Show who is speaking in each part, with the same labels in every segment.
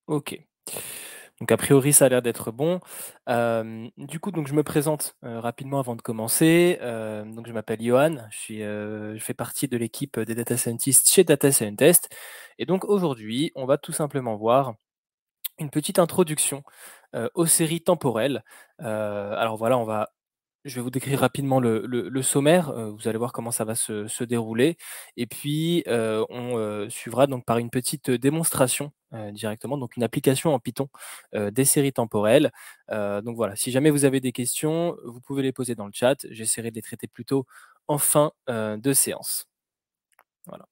Speaker 1: OK. Donc a priori, ça a l'air d'être bon. Du coup, donc je me présente, rapidement avant de commencer. Donc je m'appelle Johan, je fais partie de l'équipe des data scientists chez Data Scientist et donc aujourd'hui, on va tout simplement voir une petite introduction, aux séries temporelles. Alors voilà, je vais vous décrire rapidement le sommaire, vous allez voir comment ça va se dérouler et puis, on suivra donc par une petite démonstration, directement, donc une application en Python, des séries temporelles. Donc voilà, si jamais vous avez des questions, vous pouvez les poser dans le chat. J'essaierai de les traiter plutôt en fin, de séance. Voilà.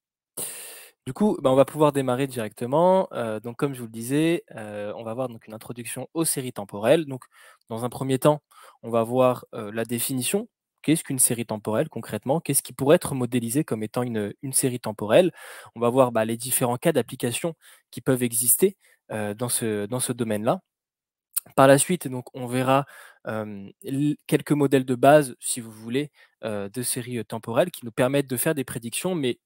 Speaker 1: Du coup, bah, on va pouvoir démarrer directement. Donc comme je vous le disais, on va voir donc une introduction aux séries temporelles. Donc dans un premier temps, on va voir, la définition. Qu'est-ce qu'une série temporelle concrètement? Qu'est-ce qui pourrait être modélisé comme étant une série temporelle? On va voir, bah, les différents cas d'application qui peuvent exister, dans ce domaine-là. Par la suite, donc on verra, l quelques modèles de base, si vous voulez, de séries, temporelles qui nous permettent de faire des prédictions, mais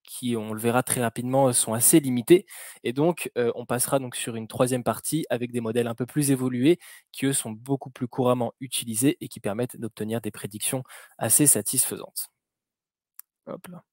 Speaker 1: qui, on le verra très rapidement, sont assez limités et donc on passera donc sur une troisième partie avec des modèles un peu plus évolués qui, eux, sont beaucoup plus couramment utilisés et qui permettent d'obtenir des prédictions assez satisfaisantes. Hop là.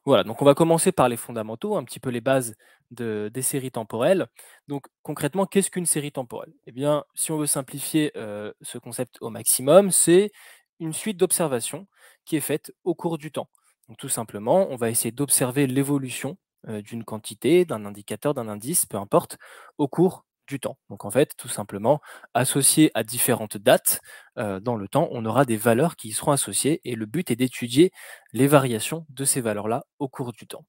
Speaker 1: Voilà, donc on va commencer par les fondamentaux, un petit peu les bases des séries temporelles. Donc concrètement, qu'est-ce qu'une série temporelle? Eh bien, si on veut simplifier, ce concept au maximum, c'est une suite d'observations qui est faite au cours du temps. Donc tout simplement, on va essayer d'observer l'évolution, d'une quantité, d'un indicateur, d'un indice, peu importe, au cours du temps. Donc en fait, tout simplement, associé à différentes dates, dans le temps, on aura des valeurs qui y seront associées et le but est d'étudier les variations de ces valeurs-là au cours du temps.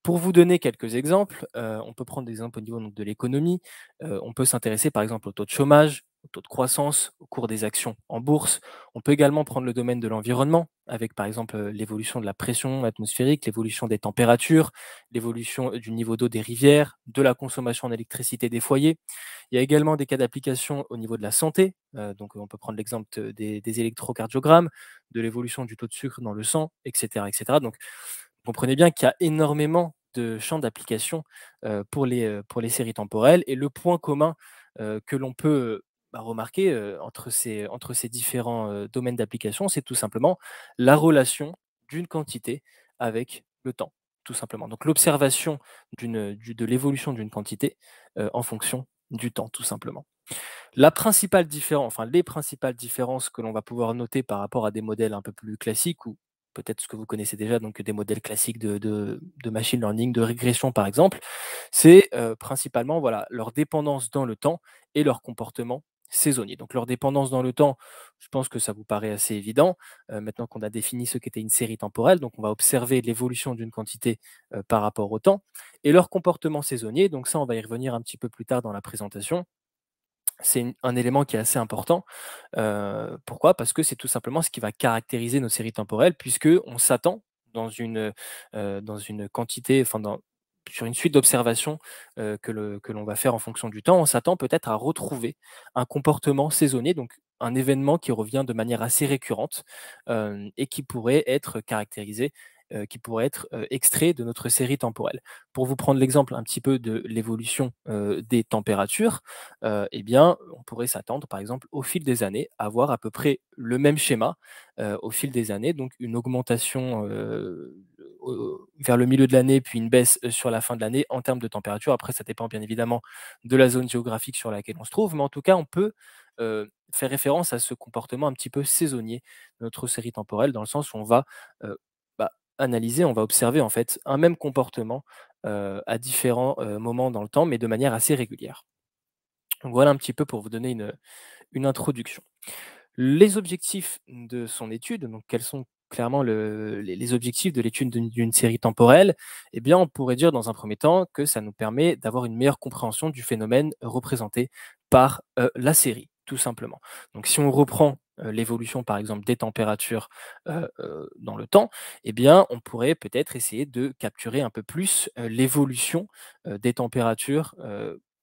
Speaker 1: Pour vous donner quelques exemples, on peut prendre des exemples au niveau donc de l'économie. On peut s'intéresser par exemple au taux de chômage, au taux de croissance, au cours des actions en bourse. On peut également prendre le domaine de l'environnement avec par exemple, l'évolution de la pression atmosphérique, l'évolution des températures, l'évolution, du niveau d'eau des rivières, de la consommation en électricité des foyers. Il y a également des cas d'application au niveau de la santé, donc on peut prendre l'exemple des électrocardiogrammes, de l'évolution du taux de sucre dans le sang et cetera et cetera. Donc comprenez bien qu'il y a énormément de champs d'application, pour les séries temporelles et le point commun, que l'on peut, bah, remarquer, entre ces différents, domaines d'application, c'est tout simplement la relation d'une quantité avec le temps, tout simplement. Donc l'observation de l'évolution d'une quantité, en fonction du temps, tout simplement. Les principales différences que l'on va pouvoir noter par rapport à des modèles un peu plus classiques ou peut-être ce que vous connaissez déjà, donc des modèles classiques de machine learning, de régression par exemple, c'est, principalement voilà, leur dépendance dans le temps et leur comportement saisonnier. Donc leur dépendance dans le temps, je pense que ça vous paraît assez évident, maintenant qu'on a défini ce qu'était une série temporelle, donc on va observer l'évolution d'une quantité, par rapport au temps et leur comportement saisonnier, donc ça on va y revenir un petit peu plus tard dans la présentation. C'est un élément qui est assez important. Pourquoi? Parce que c'est tout simplement ce qui va caractériser nos séries temporelles puisque on s'attend dans une quantité, enfin sur une suite d'observations, que l'on va faire en fonction du temps, on s'attend peut-être à retrouver un comportement saisonnier, donc un événement qui revient de manière assez récurrente, et qui pourrait être, extrait de notre série temporelle. Pour vous prendre l'exemple un petit peu de l'évolution, des températures, eh bien, on pourrait s'attendre, par exemple, au fil des années, à avoir à peu près le même schéma, au fil des années, donc une augmentation, vers le milieu de l'année, puis une baisse, sur la fin de l'année en termes de température. Après, ça dépend bien évidemment de la zone géographique sur laquelle on se trouve, mais en tout cas, on peut, faire référence à ce comportement un petit peu saisonnier de notre série temporelle, dans le sens où on va, bah, analyser, on va observer, en fait, un même comportement, à différents, moments dans le temps, mais de manière assez régulière. Donc voilà un petit peu pour vous donner une introduction. Les objectifs de son étude, donc quels sont clairement les objectifs de l'étude d'une série temporelle? Eh bien, on pourrait dire dans un premier temps que ça nous permet d'avoir une meilleure compréhension du phénomène représenté par, la série, tout simplement. Donc si on reprend, l'évolution par exemple des températures, dans le temps, eh bien, on pourrait peut-être essayer de capturer un peu plus, l'évolution, des températures,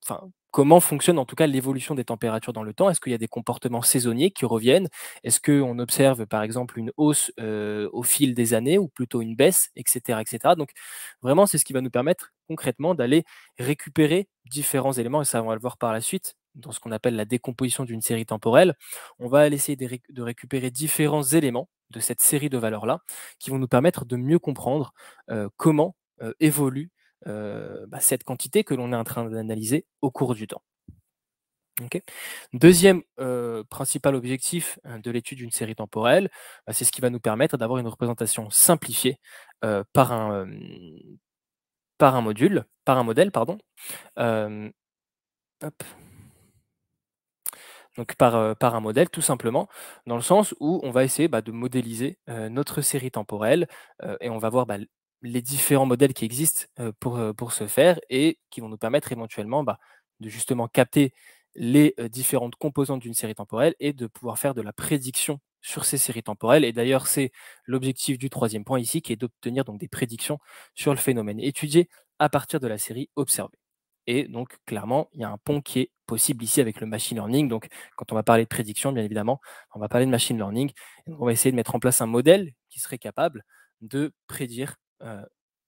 Speaker 1: enfin comment fonctionne en tout cas l'évolution des températures dans le temps. Est-ce qu'il y a des comportements saisonniers qui reviennent? Est-ce qu'on observe par exemple une hausse au fil des années ou plutôt une baisse, etc., etc. Donc vraiment, c'est ce qui va nous permettre concrètement d'aller récupérer différents éléments, et ça on va le voir par la suite dans ce qu'on appelle la décomposition d'une série temporelle. On va aller essayer de récupérer différents éléments de cette série de valeurs-là qui vont nous permettre de mieux comprendre comment évolue cette quantité que l'on est en train d'analyser au cours du temps. OK. Deuxième principal objectif de l'étude d'une série temporelle, c'est ce qui va nous permettre d'avoir une représentation simplifiée par par un modèle, pardon. Hem, hop. Donc par un modèle tout simplement, dans le sens où on va essayer, de modéliser, notre série temporelle, et on va voir, les différents modèles qui existent, pour ce faire et qui vont nous permettre éventuellement, de justement capter les, différentes composantes d'une série temporelle et de pouvoir faire de la prédiction sur ces séries temporelles, et d'ailleurs c'est l'objectif du troisième point ici, qui est d'obtenir donc des prédictions sur le phénomène étudié à partir de la série observée. Et donc clairement, il y a un pont qui est possible ici avec le machine learning. Donc quand on va parler de prédiction, bien évidemment, on va parler de machine learning. Et on va essayer de mettre en place un modèle qui serait capable de prédire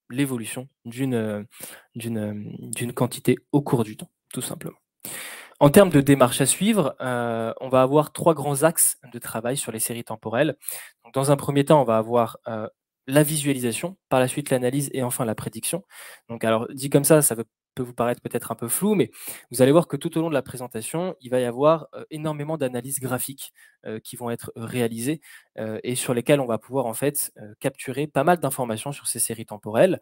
Speaker 1: l'évolution d'une quantité au cours du temps, tout simplement. En termes de démarche à suivre, on va avoir 3 grands axes de travail sur les séries temporelles. Donc dans un premier temps, on va avoir, la visualisation, par la suite l'analyse et enfin la prédiction. Donc alors dit comme ça peut vous paraître peut-être un peu flou, mais vous allez voir que tout au long de la présentation, il va y avoir, énormément d'analyses graphiques, qui vont être réalisées, et sur lesquelles on va pouvoir en fait, capturer pas mal d'informations sur ces séries temporelles.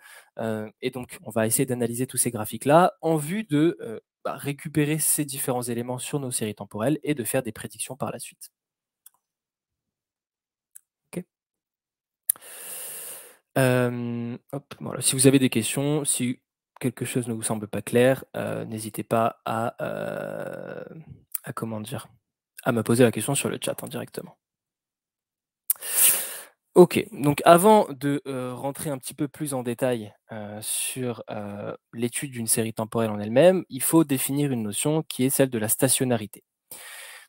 Speaker 1: Et donc on va essayer d'analyser tous ces graphiques-là en vue de, récupérer ces différents éléments sur nos séries temporelles et de faire des prédictions par la suite. OK. Hop, voilà, si vous avez des questions, si quelque chose ne vous semble pas clair, n'hésitez pas à comment dire? À me poser la question sur le chat, hein, directement. OK, donc avant de, rentrer un petit peu plus en détail, sur, l'étude d'une série temporelle en elle-même, il faut définir une notion qui est celle de la stationnarité.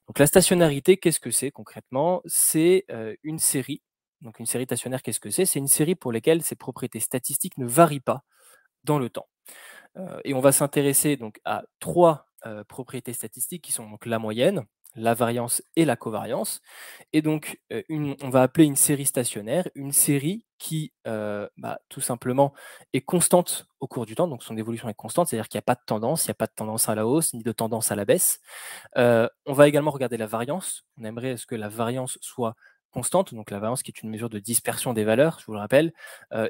Speaker 1: Donc la stationnarité, qu'est-ce que c'est concrètement? C'est, une série. Donc une série stationnaire, qu'est-ce que c'est? C'est une série pour lesquelles ses propriétés statistiques ne varient pas dans le temps. Et on va s'intéresser donc à 3 propriétés statistiques qui sont donc la moyenne, la variance et la covariance. Et donc, on va appeler une série stationnaire, une série qui, tout simplement est constante au cours du temps, donc son évolution est constante, c'est-à-dire qu'il n'y a pas de tendance, il n'y a pas de tendance à la hausse, ni de tendance à la baisse. On va également regarder la variance. On aimerait à ce que la variance soit constante, donc la variance qui est une mesure de dispersion des valeurs, je vous le rappelle,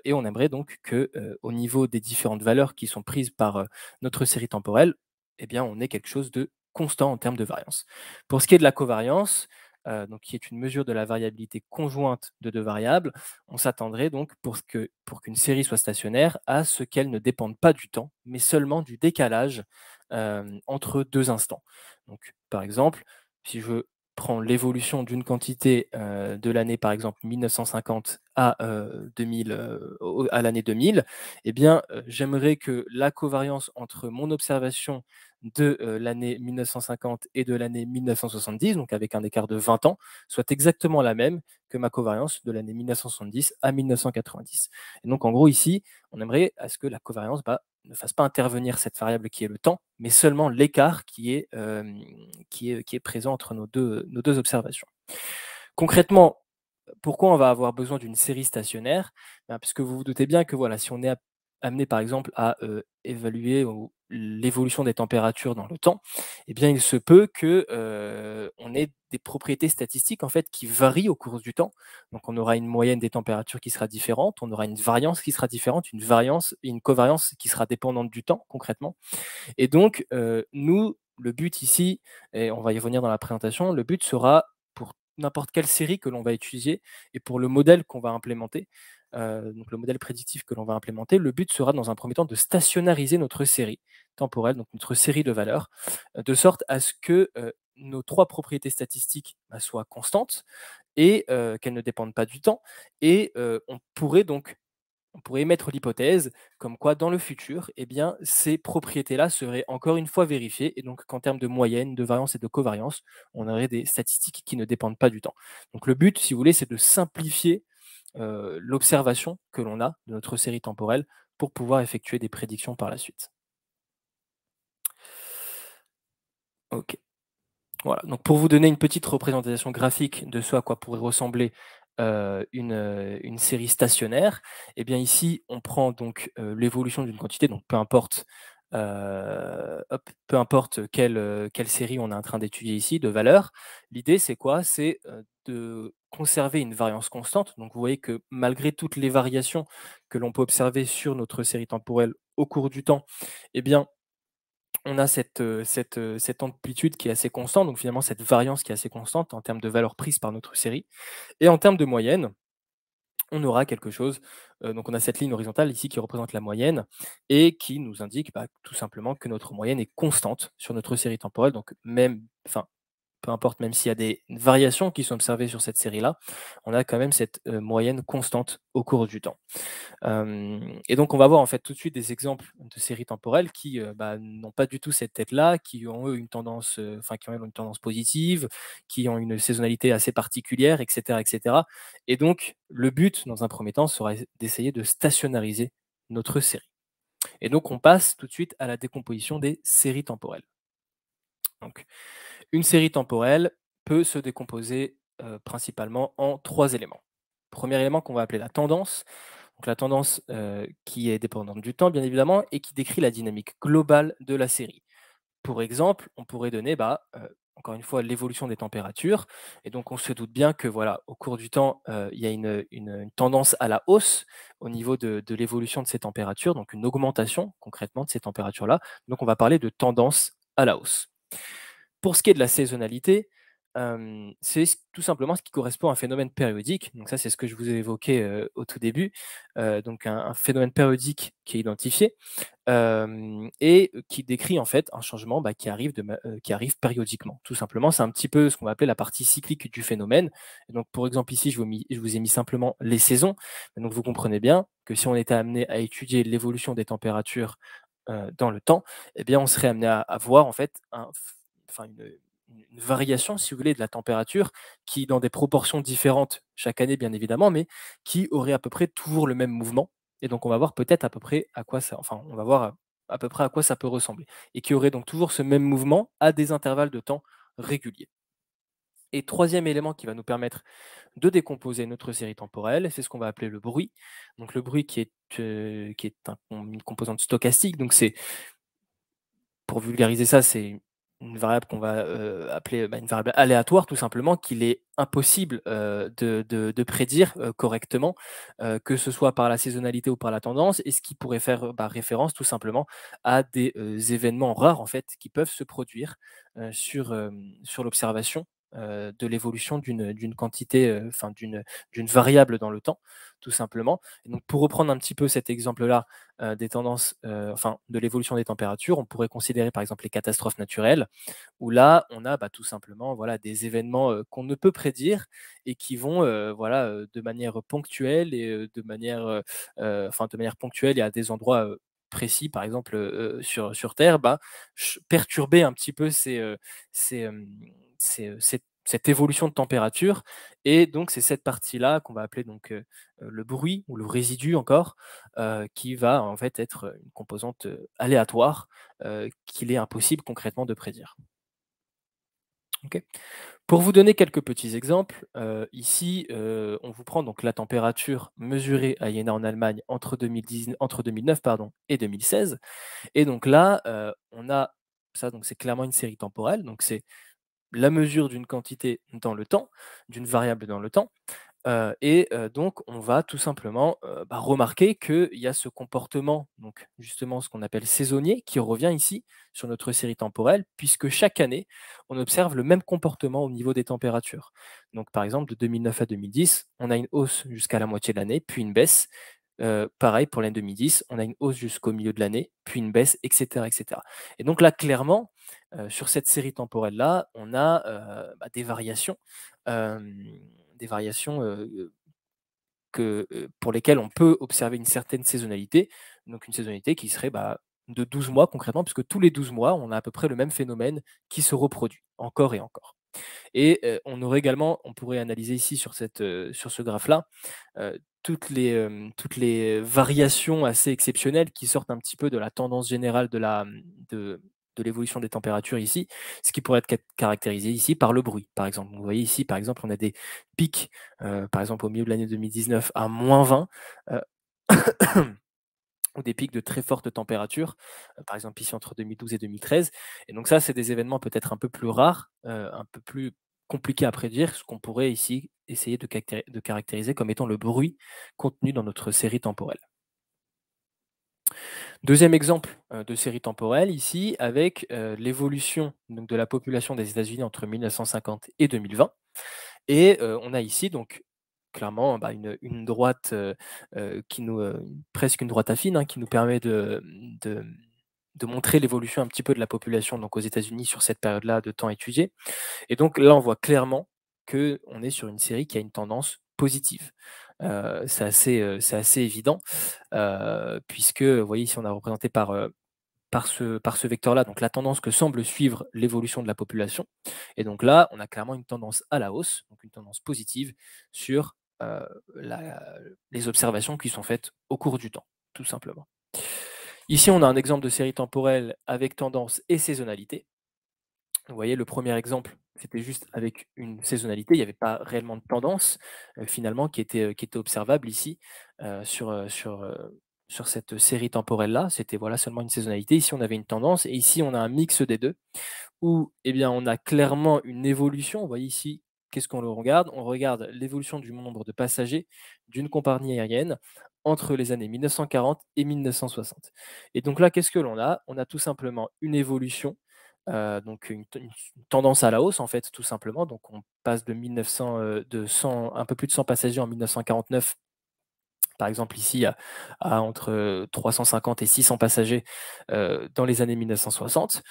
Speaker 1: et on aimerait donc que, au niveau des différentes valeurs qui sont prises par, notre série temporelle, eh bien, on ait quelque chose de constant en termes de variance. Pour ce qui est de la covariance, donc qui est une mesure de la variabilité conjointe de 2 variables, on s'attendrait donc pour qu'une série soit stationnaire à ce qu'elle ne dépende pas du temps, mais seulement du décalage, entre 2 instants. Donc par exemple, si je prends l'évolution d'une quantité, de l'année par exemple 1950 à, 2000, à l'année 2000, eh bien, j'aimerais que la covariance entre mon observation de, l'année 1950 et de l'année 1970, donc avec un écart de 20 ans, soit exactement la même que ma covariance de l'année 1970 à 1990. Et donc en gros ici, on aimerait à ce que la covariance, ne fasse pas intervenir cette variable qui est le temps, mais seulement l'écart qui est présent entre nos 2 observations. Concrètement, pourquoi on va avoir besoin d'une série stationnaire? Parce que vous vous doutez bien que voilà, si on est amené par exemple à, évaluer l'évolution des températures dans le temps, eh bien il se peut que, on ait des propriétés statistiques en fait qui varient au cours du temps. Donc on aura une moyenne des températures qui sera différente, on aura une variance qui sera différente, une variance et une covariance qui sera dépendante du temps concrètement. Et donc, nous, le but ici, et on va y revenir dans la présentation, le but sera pour n'importe quelle série que l'on va étudier et pour le modèle qu'on va implémenter, donc le modèle prédictif que l'on va implémenter, le but sera dans un premier temps de stationnariser notre série temporelle, donc notre série de valeurs, de sorte à ce que, nos 3 propriétés statistiques, soient constantes et qu'elles ne dépendent pas du temps, et on pourrait donc on pourrait émettre l'hypothèse comme quoi dans le futur, eh bien, ces propriétés-là seraient encore une fois vérifiées et donc qu'en termes de moyenne, de variance et de covariance, on aurait des statistiques qui ne dépendent pas du temps. Donc le but, si vous voulez, c'est de simplifier l'observation que l'on a de notre série temporelle pour pouvoir effectuer des prédictions par la suite. OK. Voilà, donc pour vous donner une petite représentation graphique de ce à quoi pourrait ressembler, une série stationnaire, et bien ici, on prend donc, l'évolution d'une quantité, donc peu importe quelle série on est en train d'étudier ici, de valeur. L'idée, c'est quoi? C'est, de conserver une variance constante. Donc vous voyez que malgré toutes les variations que l'on peut observer sur notre série temporelle au cours du temps, eh bien, on a cette amplitude qui est assez constante, donc finalement cette variance qui est assez constante en termes de valeur prise par notre série et en termes de moyenne, on aura quelque chose, donc on a cette ligne horizontale ici qui représente la moyenne et qui nous indique, bah, tout simplement que notre moyenne est constante sur notre série temporelle, donc même enfin, peu importe, même s'il y a des variations qui sont observées sur cette série-là, on a quand même cette, moyenne constante au cours du temps. Et donc on va voir en fait tout de suite des exemples de séries temporelles qui, bah, n'ont pas du tout cette tête-là, qui ont eux une tendance, enfin qui ont elles une tendance positive, qui ont une saisonnalité assez particulière et cetera et cetera. Et donc le but dans un premier temps sera d'essayer de stationnariser notre série. Et donc on passe tout de suite à la décomposition des séries temporelles. Donc une série temporelle peut se décomposer, principalement en 3 éléments. Premier élément qu'on va appeler la tendance. Donc la tendance, qui est dépendante du temps bien évidemment et qui décrit la dynamique globale de la série. Pour exemple, on pourrait donner, bah, encore une fois, l'évolution des températures et donc on se doute bien que voilà, au cours du temps, il y a une tendance à la hausse au niveau de l'évolution de ces températures, donc une augmentation concrètement de ces températures-là. Donc on va parler de tendance à la hausse. Pour ce qui est de la saisonnalité, c'est tout simplement ce qui correspond à un phénomène périodique. Donc ça, c'est ce que je vous ai évoqué, au tout début. Donc un phénomène périodique qui est identifié, et qui décrit en fait un changement, bah, qui arrive périodiquement. Tout simplement, c'est un petit peu ce qu'on va appeler la partie cyclique du phénomène. Et donc pour exemple ici, je vous ai mis simplement les saisons. Donc vous comprenez bien que si on était amené à étudier l'évolution des températures, dans le temps, eh bien on serait amené à voir en fait enfin une variation, si vous voulez, de la température qui, dans des proportions différentes chaque année, bien évidemment, mais qui aurait à peu près toujours le même mouvement. Et donc, on va voir peut-être à peu près à quoi ça, enfin, on va voir à peu près à quoi ça peut ressembler. Et qui aurait donc toujours ce même mouvement à des intervalles de temps réguliers. Et troisième élément qui va nous permettre de décomposer notre série temporelle, c'est ce qu'on va appeler le bruit. Donc le bruit qui est une composante stochastique, donc c'est pour vulgariser ça, c'est une variable qu'on va, appeler, bah, une variable aléatoire tout simplement, qu'il est impossible, de prédire, correctement, que ce soit par la saisonnalité ou par la tendance et ce qui pourrait faire, bah, référence tout simplement à des, événements rares en fait qui peuvent se produire, sur l'observation, de l'évolution d'une quantité, enfin d'une variable dans le temps, tout simplement. Et donc pour reprendre un petit peu cet exemple-là, des tendances, enfin de l'évolution des températures, on pourrait considérer par exemple les catastrophes naturelles, où là on a, bah, tout simplement voilà des événements, qu'on ne peut prédire et qui vont, voilà, de manière ponctuelle et enfin de manière ponctuelle et à des endroits, précis par exemple, sur terre, bah, perturber un petit peu ces, cette évolution de température et donc c'est cette partie-là qu'on va appeler donc, le bruit ou le résidu encore, qui va en fait être une composante, aléatoire, qu'il est impossible concrètement de prédire. OK. Pour vous donner quelques petits exemples, ici, on vous prend donc la température mesurée à Jena en Allemagne entre 2009 pardon et 2016 et donc là, on a ça donc c'est clairement une série temporelle, donc c'est la mesure d'une quantité dans le temps, d'une variable dans le temps. Donc on va tout simplement, bah, remarquer qu'il y a ce comportement, donc justement ce qu'on appelle saisonnier, qui revient ici sur notre série temporelle, puisque chaque année, on observe le même comportement au niveau des températures. Donc par exemple, de 2009 à 2010, on a une hausse jusqu'à la moitié de l'année, puis une baisse. Pareil pour l'année 2010, on a une hausse jusqu'au milieu de l'année, puis une baisse, et cetera, et cetera. Et donc là, clairement, sur cette série temporelle-là, on a, bah, des variations, hem, des variations, pour lesquels on peut observer une certaine saisonnalité, donc une saisonnalité qui serait, de 12 mois concrètement, puisque tous les 12 mois, on a à peu près le même phénomène qui se reproduit encore et encore. Et on pourrait analyser ici sur ce graphe-là, toutes les variations assez exceptionnelles qui sortent un petit peu de la tendance générale de de l'évolution des températures ici, ce qui pourrait être caractérisé ici par le bruit, par exemple. Vous voyez ici, par exemple, on a des pics, par exemple au milieu de l'année 2019 à -20, heu ou des pics de très fortes températures, par exemple ici entre 2012 et 2013. Et donc ça, c'est des événements peut-être un peu plus rares, un peu plus compliqués à prédire, ce qu'on pourrait ici essayer de caractériser comme étant le bruit contenu dans notre série temporelle. Deuxième exemple, de série temporelle ici avec, l'évolution donc de la population des États-Unis entre 1950 et 2020. Et on a ici donc clairement, une droite, qui nous, presque une droite affine, hein, qui nous permet de de montrer l'évolution un petit peu de la population donc aux États-Unis sur cette période-là de temps étudiée. Et donc là, on voit clairement qu'on est sur une série qui a une tendance positive. C'est assez évident, puisque, vous voyez ici on a représenté par ce vecteur-là, donc la tendance que semble suivre l'évolution de la population. Et donc là, on a clairement une tendance à la hausse, donc une tendance positive sur la les observations qui sont faites au cours du temps, tout simplement. Ici, on a un exemple de série temporelle avec tendance et saisonnalité. Vous voyez, le premier exemple, c'était juste avec une saisonnalité, il n'y avait pas réellement de tendance, finalement qui était observable ici, sur cette série temporelle-là. C'était, voilà, seulement une saisonnalité. Ici, on avait une tendance et ici, on a un mix des 2 où, eh bien, on a clairement une évolution. Vous voyez ici, qu'est-ce qu'on le regarde? On regarde l'évolution du nombre de passagers d'une compagnie aérienne entre les années 1940 et 1960. Et donc là, qu'est-ce que l'on a? On a tout simplement une évolution, donc une tendance à la hausse, en fait, tout simplement. Donc on passe de 1900, de 100 un peu plus de 100 passagers en 1949 par exemple ici à entre, 350 et 600 passagers, dans les années 1960.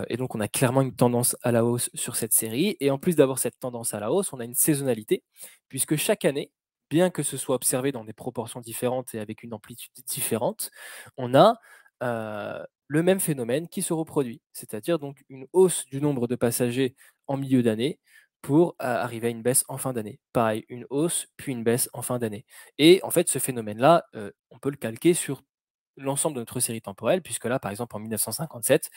Speaker 1: Et donc on a clairement une tendance à la hausse sur cette série et en plus d'avoir cette tendance à la hausse, on a une saisonnalité puisque chaque année, bien que ce soit observé dans des proportions différentes et avec une amplitude différente, on a, le même phénomène qui se reproduit. C'est-à-dire donc une hausse du nombre de passagers en milieu d'année pour, arriver à une baisse en fin d'année. Pareil, une hausse, puis une baisse en fin d'année. Et en fait, ce phénomène-là, on peut le calquer sur l'ensemble de notre série temporelle, puisque là, par exemple, en 1957,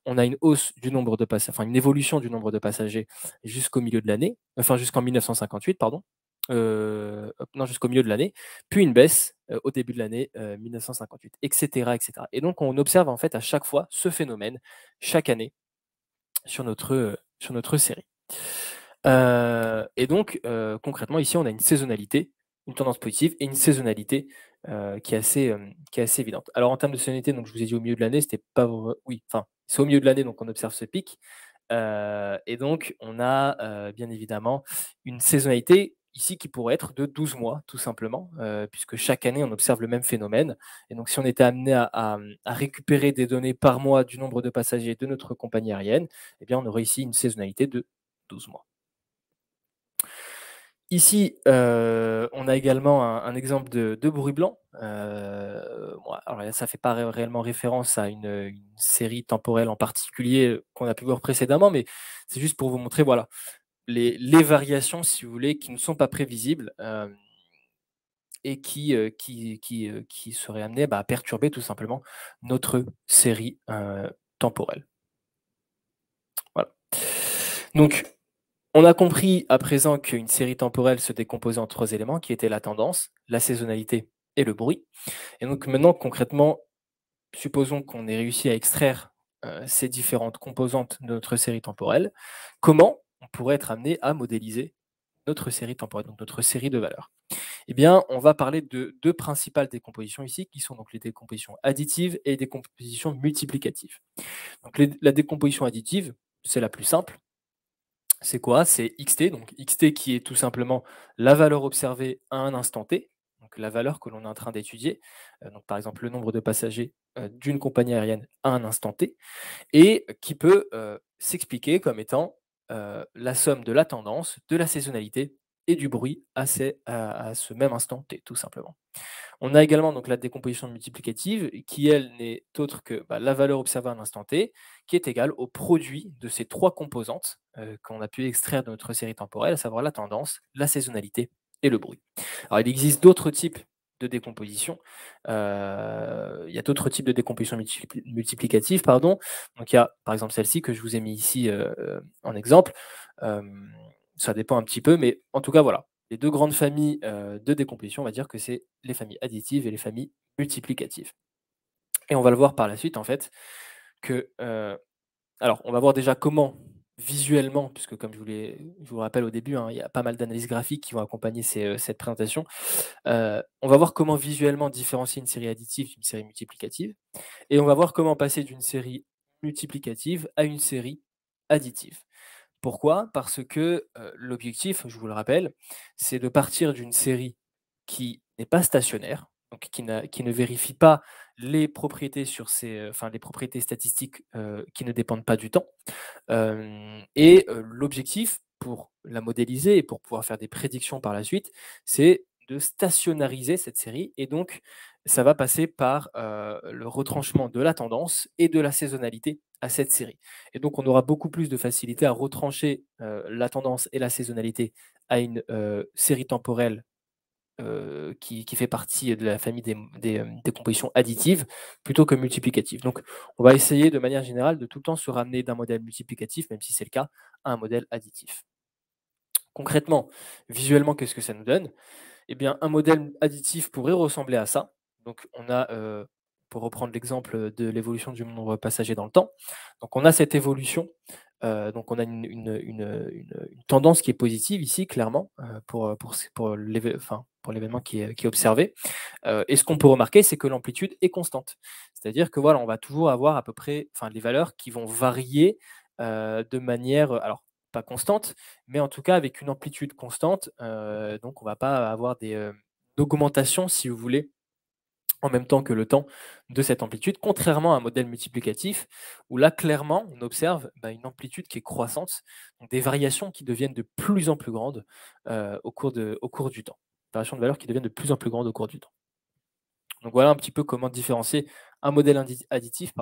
Speaker 1: on a une hausse du nombre de passagers, enfin une évolution du nombre de passagers jusqu'au milieu de l'année, enfin jusqu'en 1958, pardon. Hop, non, jusqu'au milieu de l'année, puis une baisse, au début de l'année, 1958, et cetera, et cetera. Et donc on observe en fait à chaque fois ce phénomène, chaque année, sur notre série. Et donc, concrètement, ici, on a une saisonnalité, une tendance positive et une saisonnalité, qui est assez évidente. Alors en termes de saisonnalité, donc je vous ai dit au milieu de l'année, c'était pas vr oui, enfin, c'est au milieu de l'année, donc on observe ce pic. Et donc on a, bien évidemment une saisonnalité ici qui pourrait être de 12 mois tout simplement, puisque chaque année on observe le même phénomène. Et donc si on était amené à récupérer des données par mois du nombre de passagers de notre compagnie aérienne, eh bien on aurait ici une saisonnalité de 12 mois. Ici, on a également un exemple de bruit blanc. Bon, alors là, ça fait pas réellement référence à une série temporelle en particulier, qu'on a pu voir précédemment, mais c'est juste pour vous montrer, voilà, les variations, si vous voulez, qui ne sont pas prévisibles, et qui seraient amenées, à perturber tout simplement notre série, temporelle. Voilà. Donc on a compris à présent qu'une série temporelle se décomposait en 3 éléments qui étaient la tendance, la saisonnalité et le bruit. Et donc maintenant concrètement, supposons qu'on ait réussi à extraire, ces différentes composantes de notre série temporelle. Comment on pourrait être amené à modéliser notre série temporelle, donc notre série de valeurs? Eh bien, on va parler de 2 principales décompositions ici, qui sont donc les décompositions additives et les décompositions multiplicatives. Donc la décomposition additive, c'est la plus simple. C'est quoi? C'est xt, donc xt qui est tout simplement la valeur observée à un instant t, donc la valeur que l'on est en train d'étudier, donc par exemple le nombre de passagers, d'une compagnie aérienne à un instant t et qui peut, s'expliquer comme étant, la somme de la tendance, de la saisonnalité et du bruit à ce même instant T, tout simplement. On a également donc la décomposition multiplicative qui, elle, n'est autre que la valeur observée à l'instant T, qui est égale au produit de ces trois composantes qu'on a pu extraire de notre série temporelle, à savoir la tendance, la saisonnalité et le bruit. Alors, il existe d'autres types de décomposition. Il y a d'autres types de décomposition multiplicative, pardon. Donc, il y a par exemple celle-ci que je vous ai mis ici en exemple. Euh, Ça dépend un petit peu, mais en tout cas, voilà. Les deux grandes familles de décomposition, on va dire que c'est les familles additives et les familles multiplicatives. Et on va le voir par la suite, en fait, que alors, on va voir déjà comment, visuellement, puisque comme je vous rappelle au début, hein, il y a pas mal d'analyses graphiques qui vont accompagner cette présentation. On va voir comment visuellement différencier une série additive d'une série multiplicative. Et on va voir comment passer d'une série multiplicative à une série additive. Pourquoi? Parce que l'objectif, je vous le rappelle, c'est de partir d'une série qui n'est pas stationnaire, donc qui ne vérifie pas les propriétés enfin les propriétés statistiques qui ne dépendent pas du temps. L'objectif pour la modéliser et pour pouvoir faire des prédictions par la suite, c'est de stationnariser cette série et donc ça va passer par, le retranchement de la tendance et de la saisonnalité à cette série. Et donc on aura beaucoup plus de facilité à retrancher, la tendance et la saisonnalité à une, série temporelle qui fait partie de la famille des compositions additives plutôt que multiplicatives. Donc, on va essayer de manière générale de tout le temps se ramener d'un modèle multiplicatif, même si c'est le cas, à un modèle additif. Concrètement, visuellement, qu'est-ce que ça nous donne? Eh bien, un modèle additif pourrait ressembler à ça. Donc, on a, pour reprendre l'exemple de l'évolution du nombre passager dans le temps, donc on a cette évolution, donc on a une tendance qui est positive ici, clairement, pour l'événement qui est observé. Et ce qu'on peut remarquer, c'est que l'amplitude est constante. C'est-à-dire que voilà, on va toujours avoir à peu près, enfin, les valeurs qui vont varier de manière, alors pas constante, mais en tout cas avec une amplitude constante. Donc on ne va pas avoir d'augmentation, si vous voulez, en même temps que le temps de cette amplitude, contrairement à un modèle multiplicatif, où là, clairement, on observe une amplitude qui est croissante, donc des variations qui deviennent de plus en plus grandes au cours du temps. Variations de valeurs qui deviennent de plus en plus grandes au cours du temps. Donc voilà un petit peu comment différencier un modèle additif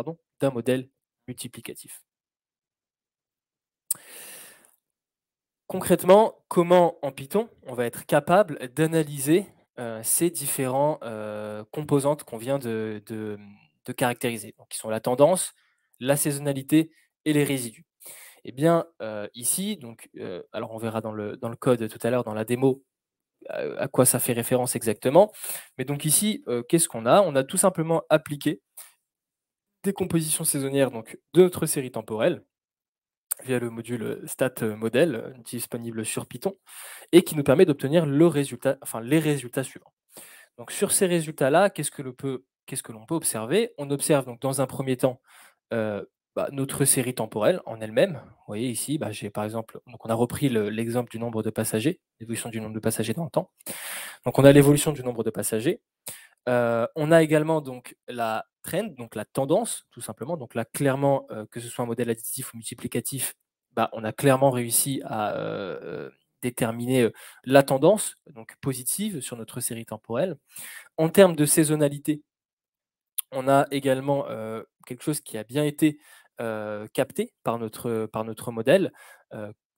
Speaker 1: d'un modèle multiplicatif. Concrètement, comment en Python, on va être capable d'analyser ces différents composantes qu'on vient de caractériser, donc qui sont la tendance, la saisonnalité et les résidus. Eh bien, ici, donc, alors on verra dans le code tout à l'heure, dans la démo, à quoi ça fait référence exactement. Mais donc ici, qu'est-ce qu'on a? On a tout simplement appliqué des compositions saisonnières donc, de notre série temporelle via le module stat model disponible sur Python et qui nous permet d'obtenir les résultats suivants. Donc sur ces résultats-là, qu'est-ce que l'on peut observer? On observe donc dans un premier temps notre série temporelle en elle-même. Vous voyez ici, j'ai par exemple, donc on a repris l'exemple du nombre de passagers, l'évolution du nombre de passagers dans le temps. Donc on a l'évolution du nombre de passagers. On a également donc la trend, donc la tendance, tout simplement. Donc là, clairement, que ce soit un modèle additif ou multiplicatif, on a clairement réussi à déterminer la tendance, donc positive sur notre série temporelle. En termes de saisonnalité, on a également quelque chose qui a bien été capté par notre modèle,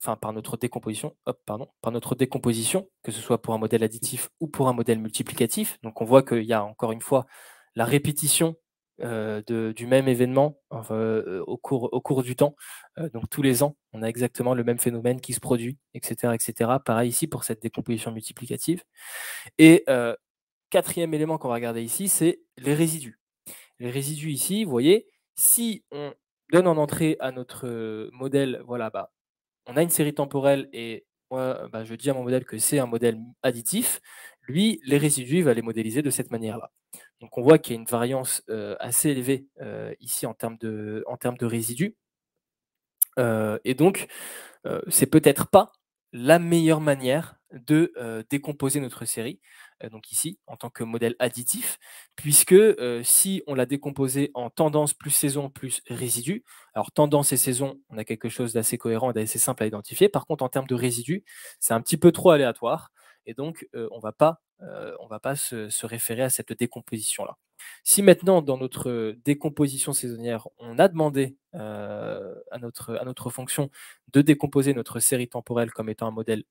Speaker 1: enfin par notre décomposition, par notre décomposition, que ce soit pour un modèle additif ou pour un modèle multiplicatif. Donc on voit qu'il y a encore une fois la répétition du même événement enfin, au cours du temps. Donc tous les ans, on a exactement le même phénomène qui se produit, etc. etc. Pareil ici pour cette décomposition multiplicative. Et quatrième élément qu'on va regarder ici, c'est les résidus. Les résidus ici, vous voyez, si on donne en entrée à notre modèle, voilà, on a une série temporelle et moi, je dis à mon modèle que c'est un modèle additif. Lui, les résidus, il va les modéliser de cette manière-là. Donc on voit qu'il y a une variance assez élevée ici en termes de résidus. Et donc, c'est peut-être pas la meilleure manière de décomposer notre série. donc ici, en tant que modèle additif, puisque si on l'a décomposé en tendance plus saison plus résidu, alors tendance et saison, on a quelque chose d'assez cohérent et d'assez simple à identifier. Par contre, en termes de résidus, c'est un petit peu trop aléatoire et donc on va pas se référer à cette décomposition-là. Si maintenant, dans notre décomposition saisonnière, on a demandé à notre fonction de décomposer notre série temporelle comme étant un modèle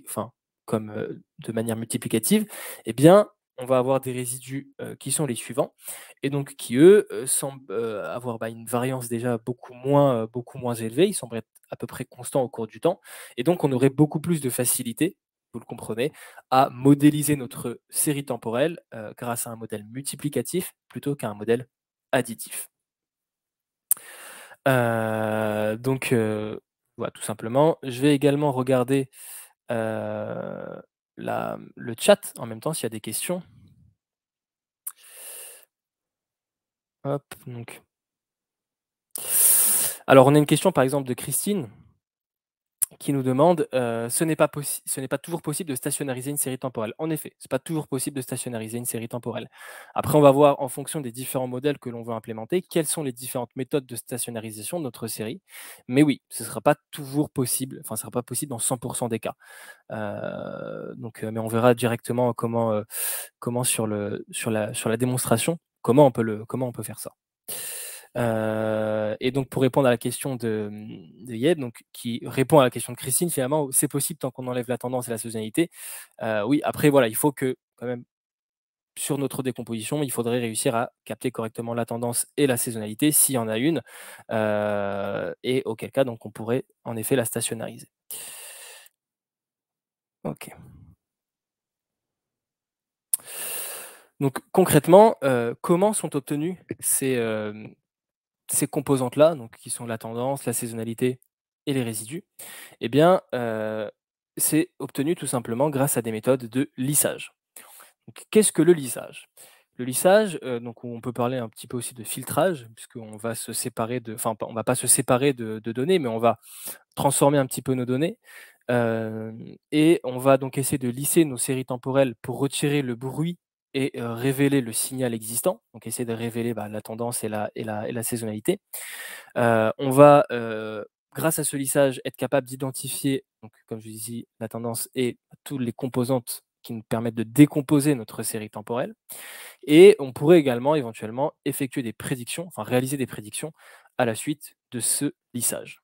Speaker 1: enfin, comme de manière multiplicative, eh bien, on va avoir des résidus qui sont les suivants et donc qui, eux, semblent avoir une variance déjà beaucoup moins élevée. Ils semblent être à peu près constants au cours du temps et donc on aurait beaucoup plus de facilité, vous le comprenez, à modéliser notre série temporelle grâce à un modèle multiplicatif plutôt qu'à un modèle additif. Voilà, tout simplement. Je vais également regarder le chat en même temps s'il y a des questions. Hop, donc. Alors, on a une question par exemple de Christine qui nous demande, ce n'est pas toujours possible de stationnariser une série temporelle. En effet, c'est pas toujours possible de stationnariser une série temporelle. Après, on va voir en fonction des différents modèles que l'on veut implémenter, quelles sont les différentes méthodes de stationnarisation de notre série. Mais oui, ce sera pas toujours possible, enfin, ce sera pas possible dans 100 des cas. Mais on verra directement comment sur la démonstration, comment on peut faire ça. Et donc pour répondre à la question de Yeb, donc qui répond à la question de Christine, finalement, c'est possible tant qu'on enlève la tendance et la saisonnalité. Oui, après voilà, il faut que quand même sur notre décomposition, il faudrait réussir à capter correctement la tendance et la saisonnalité s'il y en a une, et auquel cas donc on pourrait en effet la stationnariser. OK. Donc concrètement, comment sont obtenues ces composantes-là, donc qui sont la tendance, la saisonnalité et les résidus? Eh bien, c'est obtenu tout simplement grâce à des méthodes de lissage. Donc qu'est-ce que le lissage? Le lissage, donc on peut parler un petit peu aussi de filtrage, puisqu'on va se séparer on va pas se séparer de données, mais on va transformer un petit peu nos données, et on va donc essayer de lisser nos séries temporelles pour retirer le bruit et révéler le signal existant, donc essayer de révéler, la tendance et la saisonnalité. On va, grâce à ce lissage, être capable d'identifier, donc comme je disais, la tendance et toutes les composantes qui nous permettent de décomposer notre série temporelle et on pourrait également éventuellement effectuer des prédictions, enfin réaliser des prédictions à la suite de ce lissage.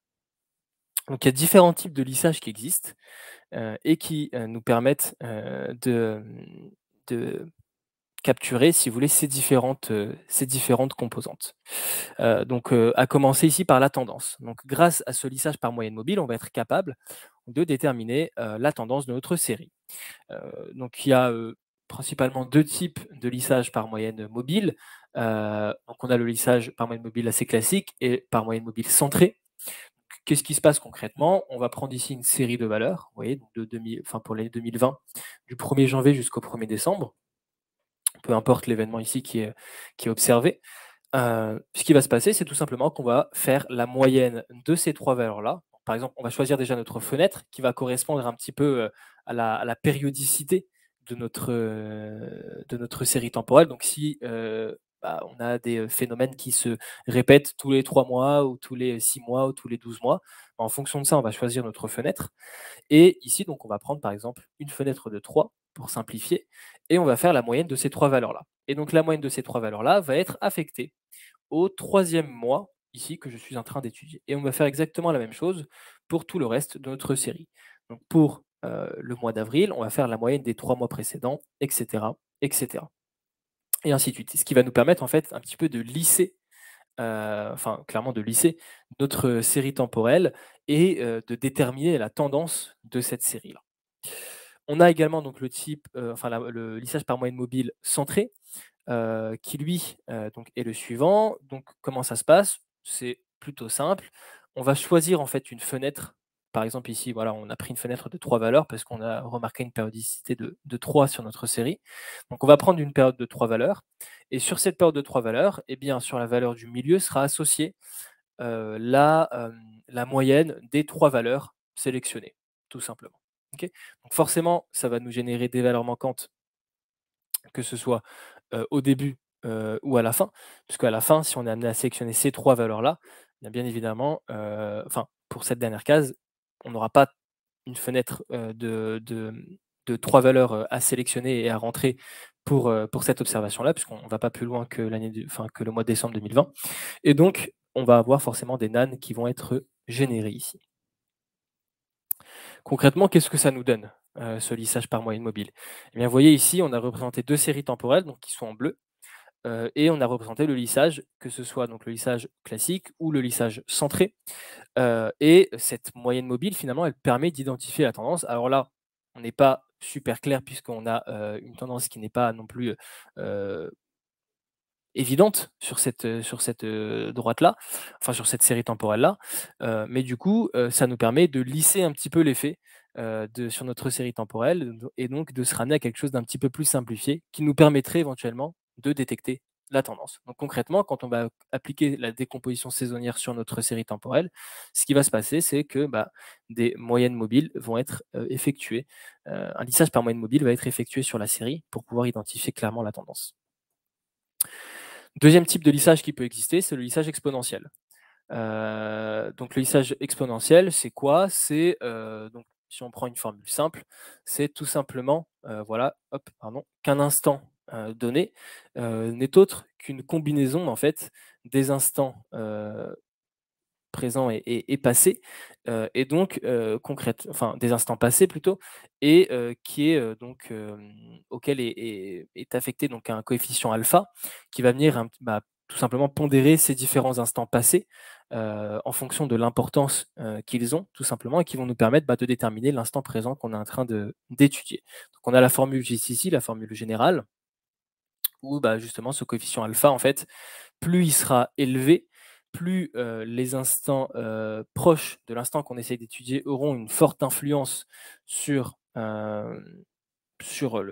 Speaker 1: Donc il y a différents types de lissage qui existent, et qui, nous permettent, de capturer, si vous voulez, ces différentes composantes. À commencer ici par la tendance. Donc grâce à ce lissage par moyenne mobile, on va être capable de déterminer, la tendance de notre série. Donc il y a, principalement 2 types de lissage par moyenne mobile. Donc on a le lissage par moyenne mobile assez classique et par moyenne mobile centré. Qu'est-ce qui se passe concrètement? On va prendre ici une série de valeurs, vous voyez, donc de 2000 enfin pour l'année 2020, du 1er janvier jusqu'au 1er décembre, peu importe l'événement ici qui est observé. Ce qui va se passer, c'est tout simplement qu'on va faire la moyenne de ces 3 valeurs-là. Par exemple, on va choisir déjà notre fenêtre qui va correspondre un petit peu, à la périodicité de notre série temporelle. Donc si, on a des, phénomènes qui se répètent tous les 3 mois ou tous les 6 mois ou tous les 12 mois, en fonction de ça, on va choisir notre fenêtre et ici, donc on va prendre par exemple une fenêtre de 3 pour simplifier et on va faire la moyenne de ces 3 valeurs-là. Et donc la moyenne de ces 3 valeurs-là va être affectée au 3e mois, ici, que je suis en train d'étudier. Et on va faire exactement la même chose pour tout le reste de notre série. Donc pour, le mois d'avril, on va faire la moyenne des 3 mois précédents, et cetera, et cetera. Et ainsi de suite. Ce qui va nous permettre en fait un petit peu de lisser, enfin clairement de lisser notre série temporelle et de déterminer la tendance de cette série-là. On a également donc le type, le lissage par moyenne mobile centré, qui lui, donc est le suivant. Donc comment ça se passe? C'est plutôt simple. On va choisir en fait une fenêtre. Par exemple ici, voilà, on a pris une fenêtre de 3 valeurs parce qu'on a remarqué une périodicité de 3 sur notre série. Donc on va prendre une période de 3 valeurs et sur cette période de 3 valeurs, eh bien sur la valeur du milieu sera associée, la moyenne des 3 valeurs sélectionnées, tout simplement. OK? Donc forcément, ça va nous générer des valeurs manquantes que ce soit, au début, ou à la fin. Puisqu'à la fin, si on est amené à sélectionner ces 3 valeurs-là, bien évidemment, enfin, pour cette dernière case, on n'aura pas une fenêtre, de 3 valeurs, à sélectionner et à rentrer pour cette observation-là, puisqu'on ne va pas plus loin que que le mois de décembre 2020 et donc on va avoir forcément des NaN qui vont être générés ici. Concrètement, qu'est-ce que ça nous donne, ce lissage par moyenne mobile? Eh bien, vous voyez ici, on a représenté 2 séries temporelles, donc qui sont en bleu, et on a représenté le lissage, que ce soit donc le lissage classique ou le lissage centré. Et cette moyenne mobile, finalement, elle permet d'identifier la tendance. Alors là, on n'est pas super clair puisqu'on a, une tendance qui n'est pas non plus, évidente sur cette, droite-là, enfin sur cette série temporelle-là. Mais du coup, ça nous permet de lisser un petit peu l'effet, de sur notre série temporelle et donc de se ramener à quelque chose d'un petit peu plus simplifié qui nous permettrait éventuellement de détecter la tendance. Donc concrètement, quand on va appliquer la décomposition saisonnière sur notre série temporelle, ce qui va se passer, c'est que, bah, des moyennes mobiles vont être, effectuées. Un lissage par moyenne mobile va être effectué sur la série pour pouvoir identifier clairement la tendance. Deuxième type de lissage qui peut exister, c'est le lissage exponentiel. Donc le lissage exponentiel, c'est quoi? C'est, donc si on prend une formule simple, c'est tout simplement, voilà, hop, pardon, qu'un instant, donné, n'est autre qu'une combinaison en fait des instants, présent et passé, et donc enfin des instants passés plutôt et qui est, donc auquel est affecté donc un coefficient alpha qui va venir bah, tout simplement pondérer ces différents instants passés, en fonction de l'importance, qu'ils ont tout simplement et qui vont nous permettre, bah, de déterminer l'instant présent qu'on est en train d'étudier. Donc on a la formule juste ici, la formule générale où, bah, justement ce coefficient alpha en fait, plus il sera élevé, plus, les instants, proches de l'instant qu'on essaye d'étudier auront une forte influence sur, sur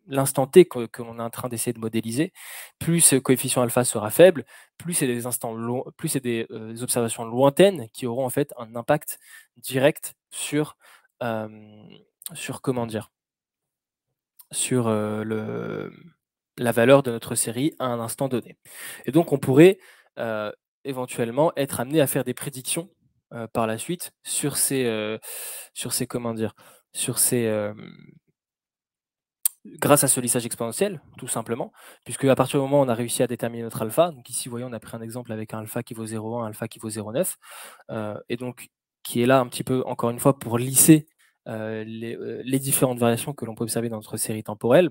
Speaker 1: l'instant T que l'on est en train d'essayer de modéliser. Plus ce coefficient alpha sera faible, plus c'est des, observations lointaines qui auront en fait un impact direct hem, sur comment dire? Sur, la valeur de notre série à un instant donné. Et donc on pourrait, heu, éventuellement être amené à faire des prédictions, par la suite sur ces comment dire? Sur ces, grâce à ce lissage exponentiel, tout simplement, puisque à partir du moment où on a réussi à déterminer notre alpha, donc ici, vous voyez, on a pris un exemple avec un alpha qui vaut 0,1, un alpha qui vaut 0,9, et donc qui est là un petit peu, encore une fois, pour lisser, les différentes variations que l'on peut observer dans notre série temporelle,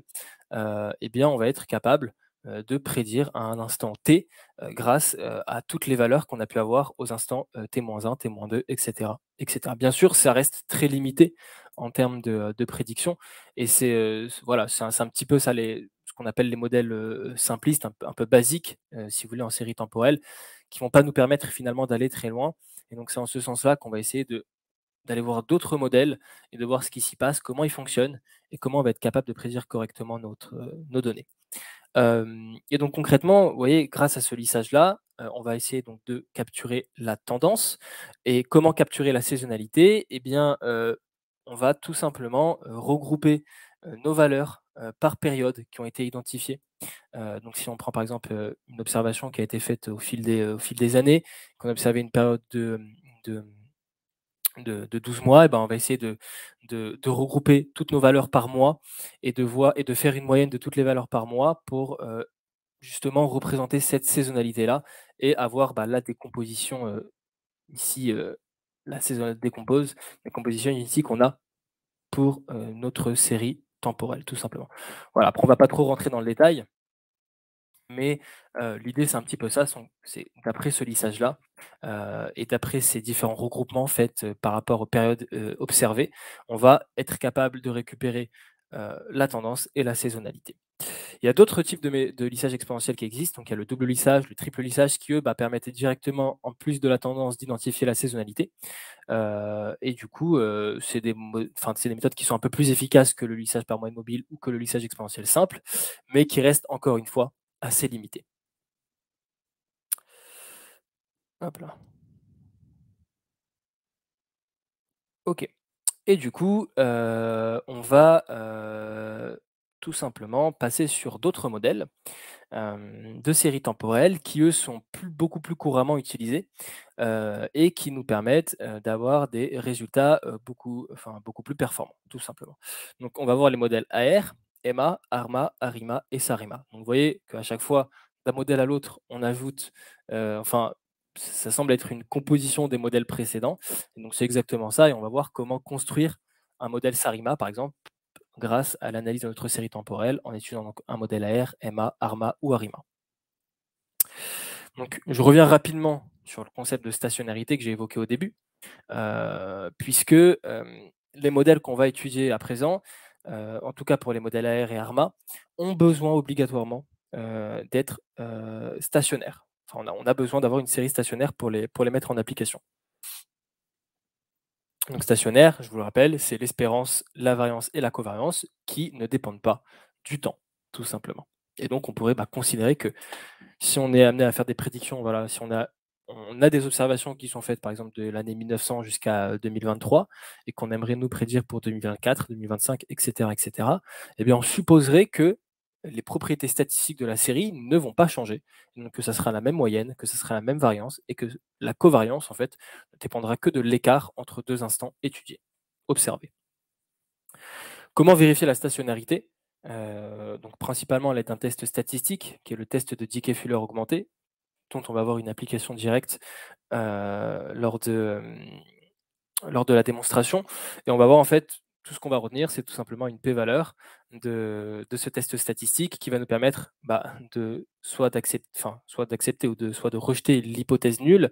Speaker 1: eh bien, on va être capable, de prédire à un instant t, grâce, à toutes les valeurs qu'on a pu avoir aux instants, t-1, t-2 et cetera, et cetera. Bien sûr, ça reste très limité en termes de prédiction et voilà, c'est un petit peu ça ce qu'on appelle les modèles, simplistes, un peu basiques, si vous voulez, en série temporelle, qui vont pas nous permettre finalement d'aller très loin et donc c'est en ce sens-là qu'on va essayer d'aller voir d'autres modèles et de voir ce qui s'y passe, comment ils fonctionnent et comment on va être capable de prédire correctement nos données. Et donc concrètement, vous voyez, grâce à ce lissage-là, on va essayer donc de capturer la tendance et comment capturer la saisonnalité? Eh bien, on va tout simplement, regrouper, nos valeurs, par période qui ont été identifiées. Donc si on prend par exemple, une observation qui a été faite au fil des années, qu'on a observé une période de de 12 mois et ben, on va essayer de regrouper toutes nos valeurs par mois et de faire une moyenne de toutes les valeurs par mois pour, justement représenter cette saisonnalité-là et avoir, bah, la décomposition, ici, la décomposition ici qu'on a pour, notre série temporelle, tout simplement. Voilà, après on va pas trop rentrer dans le détail, mais l'idée, c'est un petit peu ça, c'est d'après ce lissage-là, et d'après ces différents regroupements faits, par rapport aux périodes, observées, on va être capable de récupérer, la tendance et la saisonnalité. Il y a d'autres types de lissage exponentiel qui existent, donc il y a le double lissage, le triple lissage qui eux, bah, permettent directement, en plus de la tendance, d'identifier la saisonnalité. Et du coup, c'est des méthodes qui sont un peu plus efficaces que le lissage par moyenne mobile ou que le lissage exponentiel simple, mais qui restent encore une fois assez limitées. Hop là. OK. Et du coup, on va, tout simplement passer sur d'autres modèles de séries temporelles qui, eux, sont beaucoup plus couramment utilisés et qui nous permettent d'avoir des résultats beaucoup plus performants, tout simplement. Donc, on va voir les modèles AR, EMA, ARMA, ARIMA et SARIMA. Donc, vous voyez qu'à chaque fois, d'un modèle à l'autre, on ajoute, enfin, ça semble être une composition des modèles précédents. Et donc, c'est exactement ça. Et on va voir comment construire un modèle SARIMA, par exemple, grâce à l'analyse de notre série temporelle en étudiant donc un modèle AR, EMA, ARMA ou ARIMA. Donc, je reviens rapidement sur le concept de stationnarité que j'ai évoqué au début, puisque les modèles qu'on va étudier à présent, en tout cas pour les modèles AR et ARMA, ont besoin obligatoirement d'être stationnaires. Enfin, on a besoin d'avoir une série stationnaire pour les mettre en application. Donc stationnaire, je vous le rappelle, c'est l'espérance, la variance et la covariance qui ne dépendent pas du temps, tout simplement. Et donc on pourrait considérer que si on est amené à faire des prédictions, voilà, si on a des observations qui sont faites par exemple de l'année 1900 jusqu'à 2023 et qu'on aimerait nous prédire pour 2024, 2025, et cetera, eh bien on supposerait que les propriétés statistiques de la série ne vont pas changer, donc que ça sera la même moyenne, que ça sera la même variance et que la covariance en fait ne dépendra que de l'écart entre deux instants étudiés, observés. Comment vérifier la stationnarité? Donc principalement à l'aide d'un test statistique, qui est le test de Dickey-Fuller augmenté, dont on va avoir une application directe lors de la démonstration. Et on va voir en fait, tout ce qu'on va retenir, c'est tout simplement une p-valeur de ce test statistique qui va nous permettre de soit d'accepter ou soit de rejeter l'hypothèse nulle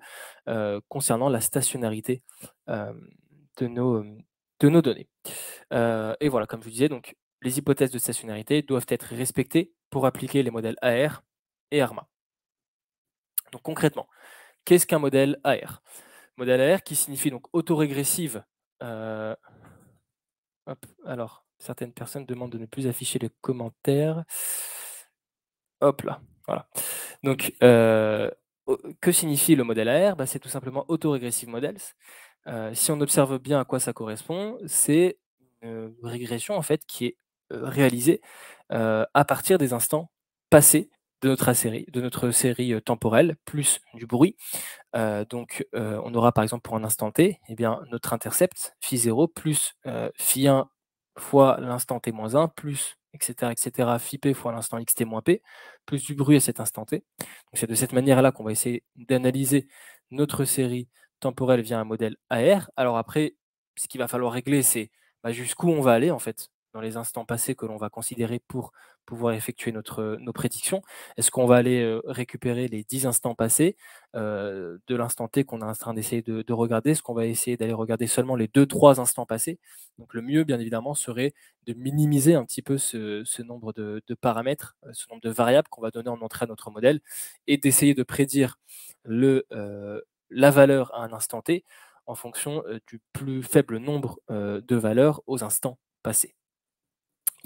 Speaker 1: concernant la stationnarité de nos données. Et voilà, comme je vous disais, donc, les hypothèses de stationnarité doivent être respectées pour appliquer les modèles AR et ARMA. Donc concrètement, qu'est-ce qu'un modèle AR? Modèle AR qui signifie donc autorégressive. euh, Hop, alors, certaines personnes demandent de ne plus afficher les commentaires. Hop là, voilà. Donc, que signifie le modèle AR? C'est tout simplement Autoregressive Models. Si on observe bien à quoi ça correspond, c'est une régression en fait qui est réalisée à partir des instants passés de notre série temporelle, plus du bruit. On aura par exemple pour un instant t, eh bien, notre intercept, phi0 plus phi1 fois l'instant t moins 1, plus, etc., phi p fois l'instant xt moins p, plus du bruit à cet instant t. Donc c'est de cette manière-là qu'on va essayer d'analyser notre série temporelle via un modèle AR. Alors après, ce qu'il va falloir régler, c'est jusqu'où on va aller en fait dans les instants passés que l'on va considérer pour pouvoir effectuer nos prédictions. Est-ce qu'on va aller récupérer les 10 instants passés de l'instant T qu'on est en train d'essayer de regarder? Est-ce qu'on va essayer d'aller regarder seulement les 2-3 instants passés? Donc le mieux, bien évidemment, serait de minimiser un petit peu ce nombre de paramètres, ce nombre de variables qu'on va donner en entrée à notre modèle et d'essayer de prédire la valeur à un instant T en fonction du plus faible nombre de valeurs aux instants passés.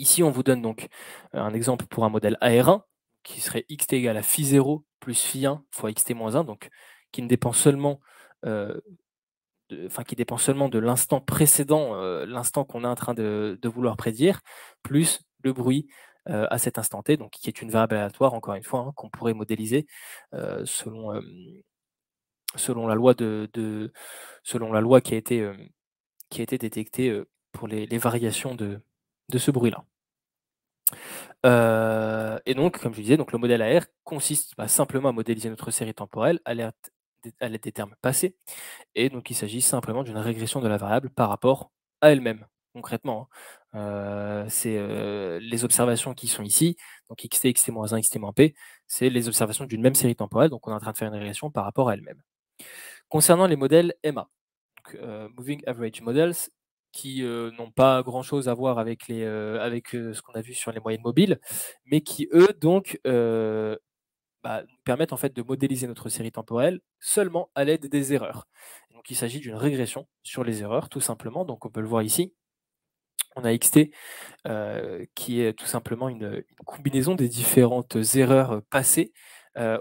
Speaker 1: Ici, on vous donne donc un exemple pour un modèle AR1 qui serait xt égale à phi0 plus phi1 fois xt moins 1, donc qui ne dépend seulement, qui dépend seulement de l'instant précédent, l'instant qu'on est en train de vouloir prédire, plus le bruit à cet instant t, donc qui est une variable aléatoire, encore une fois, qu'on pourrait modéliser selon, selon la loi selon la loi qui a été détectée pour les variations de ce bruit-là. Et donc, comme je disais, donc le modèle AR consiste simplement à modéliser notre série temporelle à l'aide des termes passés. Et donc, il s'agit simplement d'une régression de la variable par rapport à elle-même, concrètement. C'est les observations qui sont ici, donc xt, xt-1, xt-p, c'est les observations d'une même série temporelle, donc on est en train de faire une régression par rapport à elle-même. Concernant les modèles MA, donc, Moving Average Models, qui n'ont pas grand-chose à voir avec ce qu'on a vu sur les moyennes mobiles, mais qui, eux, donc, nous permettent en fait de modéliser notre série temporelle seulement à l'aide des erreurs. Donc il s'agit d'une régression sur les erreurs, tout simplement. Donc on peut le voir ici. On a xt qui est tout simplement une combinaison des différentes erreurs passées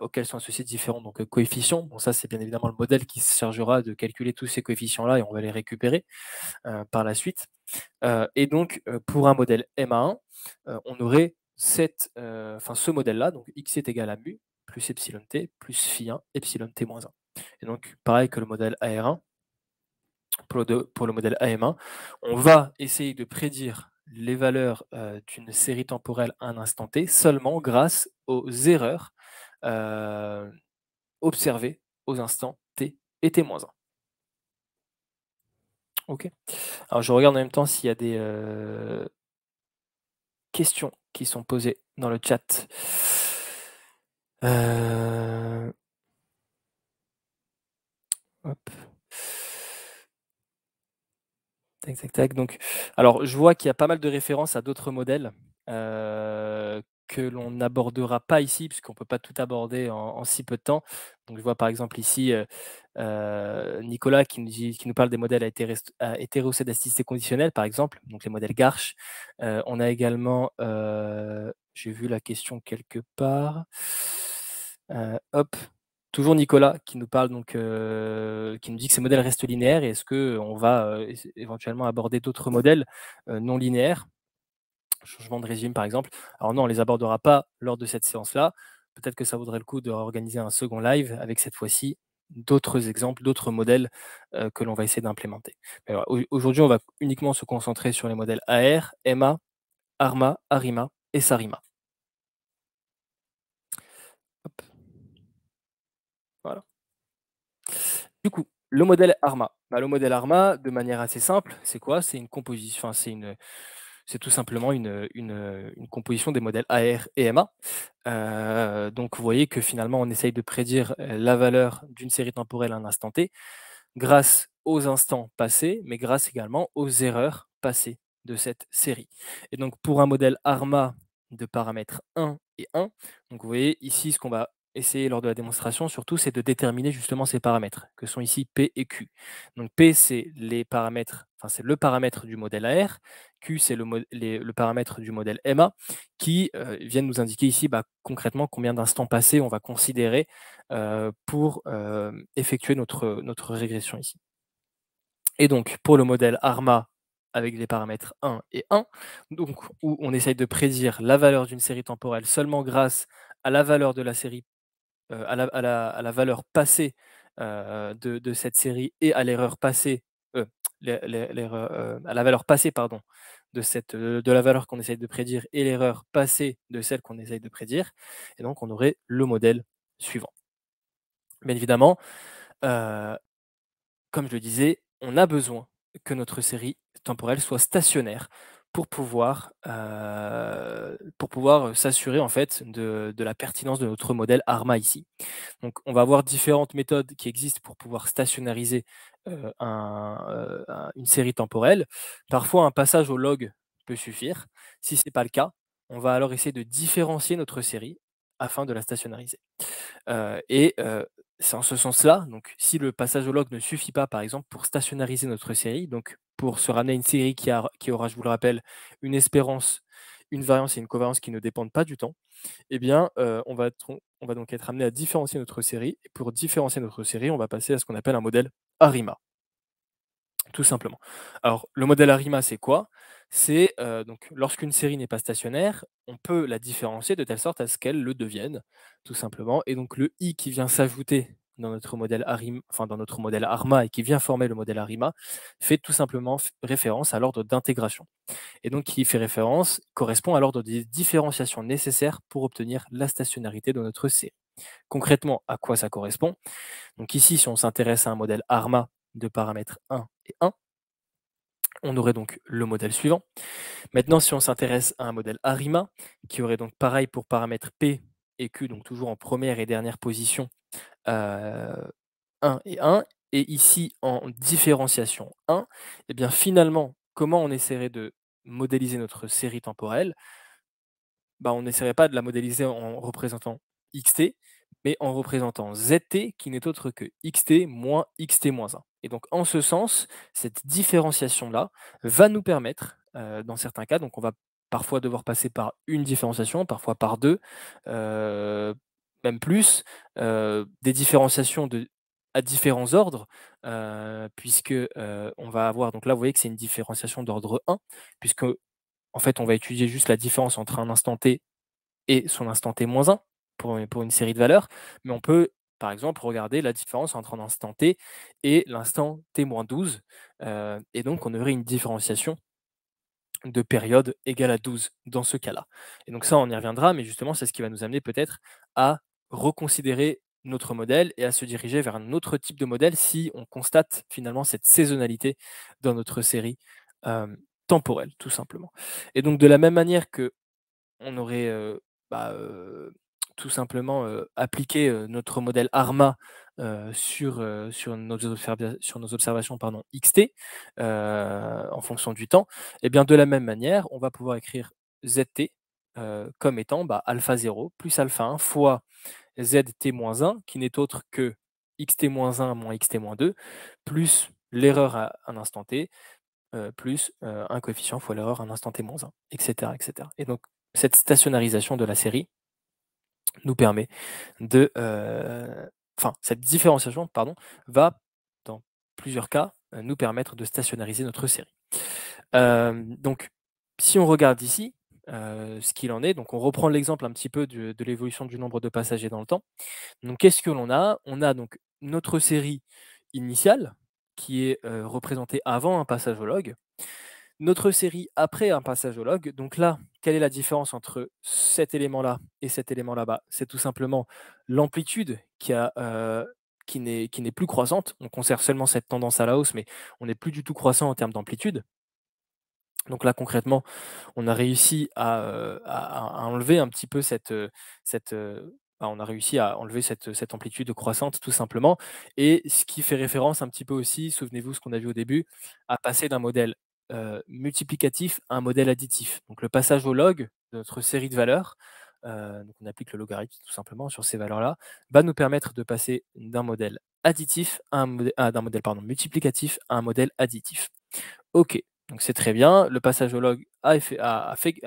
Speaker 1: auxquelles sont associés différents coefficients. Bon, ça, c'est bien évidemment le modèle qui se chargera de calculer tous ces coefficients-là et on va les récupérer par la suite. Et donc, pour un modèle MA1, on aurait enfin ce modèle-là, donc x est égal à mu plus epsilon t plus phi 1 epsilon t moins 1. Et donc, pareil que le modèle AR1, pour le modèle AM1, on va essayer de prédire les valeurs d'une série temporelle à un instant t seulement grâce aux erreurs euh, observées aux instants t et t-1. Ok. Alors je regarde en même temps s'il y a des questions qui sont posées dans le chat. Hop. Tac, tac, tac. Donc, alors, je vois qu'il y a pas mal de références à d'autres modèles que l'on n'abordera pas ici, puisqu'on ne peut pas tout aborder en si peu de temps. Donc, je vois par exemple ici Nicolas qui nous parle des modèles à hétéroscédasticité conditionnelle, par exemple, donc les modèles Garch. On a également, j'ai vu la question quelque part. Hop, toujours Nicolas qui nous parle donc, qui nous dit que ces modèles restent linéaires et est-ce qu'on va éventuellement aborder d'autres modèles non linéaires, changement de régime par exemple. Alors non, on ne les abordera pas lors de cette séance-là. Peut-être que ça vaudrait le coup de organiser un second live avec cette fois-ci d'autres exemples, d'autres modèles que l'on va essayer d'implémenter. Mais voilà, aujourd'hui, on va uniquement se concentrer sur les modèles AR, MA, ARMA, ARIMA et SARIMA. Hop, voilà. Du coup, le modèle ARMA. Bah, le modèle ARMA, de manière assez simple, c'est quoi? C'est une composition, enfin, c'est tout simplement une composition des modèles AR et MA. Donc, vous voyez que finalement, on essaye de prédire la valeur d'une série temporelle à un instant T grâce aux instants passés, mais grâce également aux erreurs passées de cette série. Et donc, pour un modèle ARMA de paramètres 1 et 1, donc vous voyez ici ce qu'on va essayer lors de la démonstration, surtout, c'est de déterminer justement ces paramètres, que sont ici P et Q. Donc P, c'est les paramètres, enfin c'est le paramètre du modèle AR, Q, c'est le paramètre du modèle MA, qui viennent nous indiquer ici concrètement combien d'instants passés on va considérer pour effectuer notre régression ici. Et donc, pour le modèle ARMA avec les paramètres 1 et 1, donc, où on essaye de prédire la valeur d'une série temporelle seulement grâce à la valeur de la série, à la valeur passée de cette série et à l'erreur passée, à la valeur passée, pardon, de la valeur qu'on essaye de prédire et l'erreur passée de celle qu'on essaye de prédire. Et donc, on aurait le modèle suivant. Bien évidemment, comme je le disais, on a besoin que notre série temporelle soit stationnaire pour pouvoir s'assurer en fait de la pertinence de notre modèle ARMA ici. Donc, on va avoir différentes méthodes qui existent pour pouvoir stationnariser une série temporelle. Parfois, un passage au log peut suffire. Si ce n'est pas le cas, on va alors essayer de différencier notre série afin de la stationnariser. C'est en ce sens-là, donc si le passage au log ne suffit pas, par exemple, pour stationnariser notre série, donc pour se ramener à une série qui aura, je vous le rappelle, une espérance, une variance et une covariance qui ne dépendent pas du temps, eh bien, on va donc être amené à différencier notre série. Et pour différencier notre série, on va passer à ce qu'on appelle un modèle ARIMA, tout simplement. Alors, le modèle ARIMA, c'est quoi? C'est donc lorsqu'une série n'est pas stationnaire, on peut la différencier de telle sorte à ce qu'elle le devienne, tout simplement. Et donc le i qui vient s'ajouter dans notre modèle enfin dans notre modèle ARMA et qui vient former le modèle ARIMA, fait tout simplement référence à l'ordre d'intégration. Et donc qui fait référence, correspond à l'ordre des différenciations nécessaires pour obtenir la stationnarité de notre série. Concrètement, à quoi ça correspond? Donc ici, si on s'intéresse à un modèle ARMA de paramètres 1 et 1, on aurait donc le modèle suivant. Maintenant, si on s'intéresse à un modèle ARIMA, qui aurait donc pareil pour paramètres P et Q, donc toujours en première et dernière position, 1 et 1, et ici en différenciation 1, et bien finalement, comment on essaierait de modéliser notre série temporelle? On n'essaierait pas de la modéliser en représentant xt, mais en représentant zt qui n'est autre que xt moins xt moins 1. Et donc en ce sens, cette différenciation-là va nous permettre, dans certains cas, donc on va parfois devoir passer par une différenciation, parfois par 2, même plus, des différenciations à différents ordres, puisque, on va avoir donc là, vous voyez que c'est une différenciation d'ordre 1, puisque en fait, on va étudier juste la différence entre un instant t et son instant t-1 pour une série de valeurs. Mais on peut, par exemple, regarder la différence entre un instant t et l'instant t-12, et donc on aurait une différenciation de période égale à 12 dans ce cas-là. Et donc ça, on y reviendra, mais justement, c'est ce qui va nous amener peut-être à reconsidérer notre modèle et à se diriger vers un autre type de modèle si on constate finalement cette saisonnalité dans notre série, temporelle, tout simplement. Et donc de la même manière que on aurait, bah, tout simplement, appliqué, notre modèle ARMA, sur nos observations, pardon, XT, en fonction du temps. Et bien, de la même manière, on va pouvoir écrire ZT, comme étant, bah, alpha 0 plus alpha 1 fois ZT-1 qui n'est autre que XT-1 moins XT-2 plus l'erreur à un instant T, plus, un coefficient fois l'erreur un instant t-1 et cetera et cetera. Et donc cette stationnarisation de la série nous permet de, enfin cette différenciation, pardon, va dans plusieurs cas, nous permettre de stationnariser notre série. Donc si on regarde ici, ce qu'il en est, donc on reprend l'exemple un petit peu de l'évolution du nombre de passagers dans le temps. Donc qu'est-ce que l'on a? On a donc notre série initiale qui est, représentée avant un passage au log. Notre série après un passage au log, donc là, quelle est la différence entre cet élément-là et cet élément là-bas? C'est tout simplement l'amplitude qui n'est plus croissante. On conserve seulement cette tendance à la hausse, mais on n'est plus du tout croissant en termes d'amplitude. Donc là, concrètement, on a réussi à enlever un petit peu on a réussi à enlever cette amplitude croissante tout simplement, et ce qui fait référence un petit peu aussi, souvenez-vous ce qu'on a vu au début, à passer d'un modèle, multiplicatif à un modèle additif. Donc le passage au log de notre série de valeurs, donc on applique le logarithme tout simplement sur ces valeurs-là, va nous permettre de passer d'un modèle additif à d'un modèle, pardon, multiplicatif à un modèle additif. OK, donc c'est très bien. Le passage au log a fait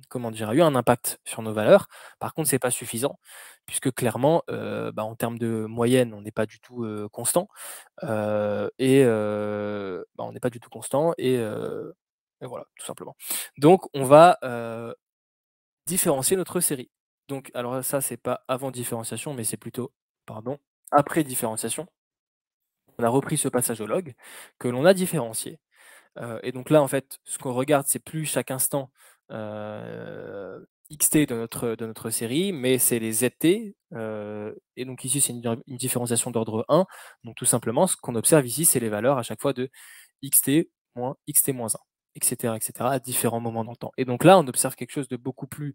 Speaker 1: comment dire? A eu un impact sur nos valeurs. Par contre, c'est pas suffisant puisque clairement, bah, en termes de moyenne, on n'est pas du tout, constant, bah, on n'est pas du tout constant et voilà, tout simplement. Donc on va, différencier notre série. Donc alors ça, c'est pas avant différenciation, mais c'est plutôt, pardon, après différenciation. On a repris ce passage au log que l'on a différencié. Et donc là, en fait, ce qu'on regarde, c'est plus chaque instant, xt de notre série, mais c'est les ZT, et donc ici, c'est une différenciation d'ordre 1. Donc tout simplement, ce qu'on observe ici, c'est les valeurs à chaque fois de xt moins xt-1 et cetera, à différents moments dans le temps. Et donc là, on observe quelque chose de beaucoup plus,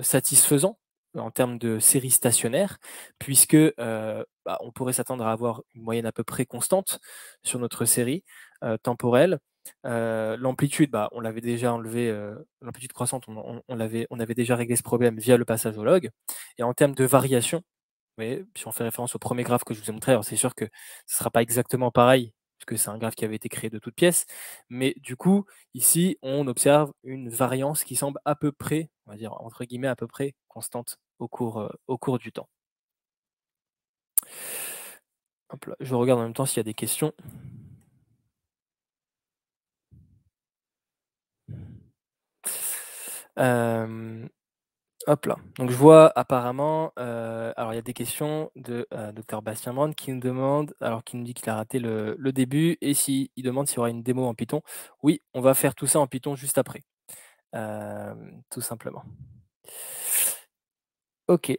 Speaker 1: satisfaisant en termes de série stationnaire puisque, bah, on pourrait s'attendre à avoir une moyenne à peu près constante sur notre série, temporelle. L'amplitude, bah, on l'avait déjà enlevé, l'amplitude croissante, on avait déjà réglé ce problème via le passage au log. Et en termes de variation, vous voyez, si on fait référence au premier graphe que je vous ai montré, alors c'est sûr que ce ne sera pas exactement pareil, puisque c'est un graphe qui avait été créé de toutes pièces, mais du coup, ici, on observe une variance qui semble à peu près, on va dire entre guillemets, «à peu près constante» au cours du temps. Hop là, je regarde en même temps s'il y a des questions. Hem Hop là. Donc je vois apparemment, alors il y a des questions de, docteur Bastien Brand qui nous demande, alors qui nous dit qu'il a raté le début et il demande s'il y aura une démo en Python. Oui, on va faire tout ça en Python juste après, tout simplement. OK,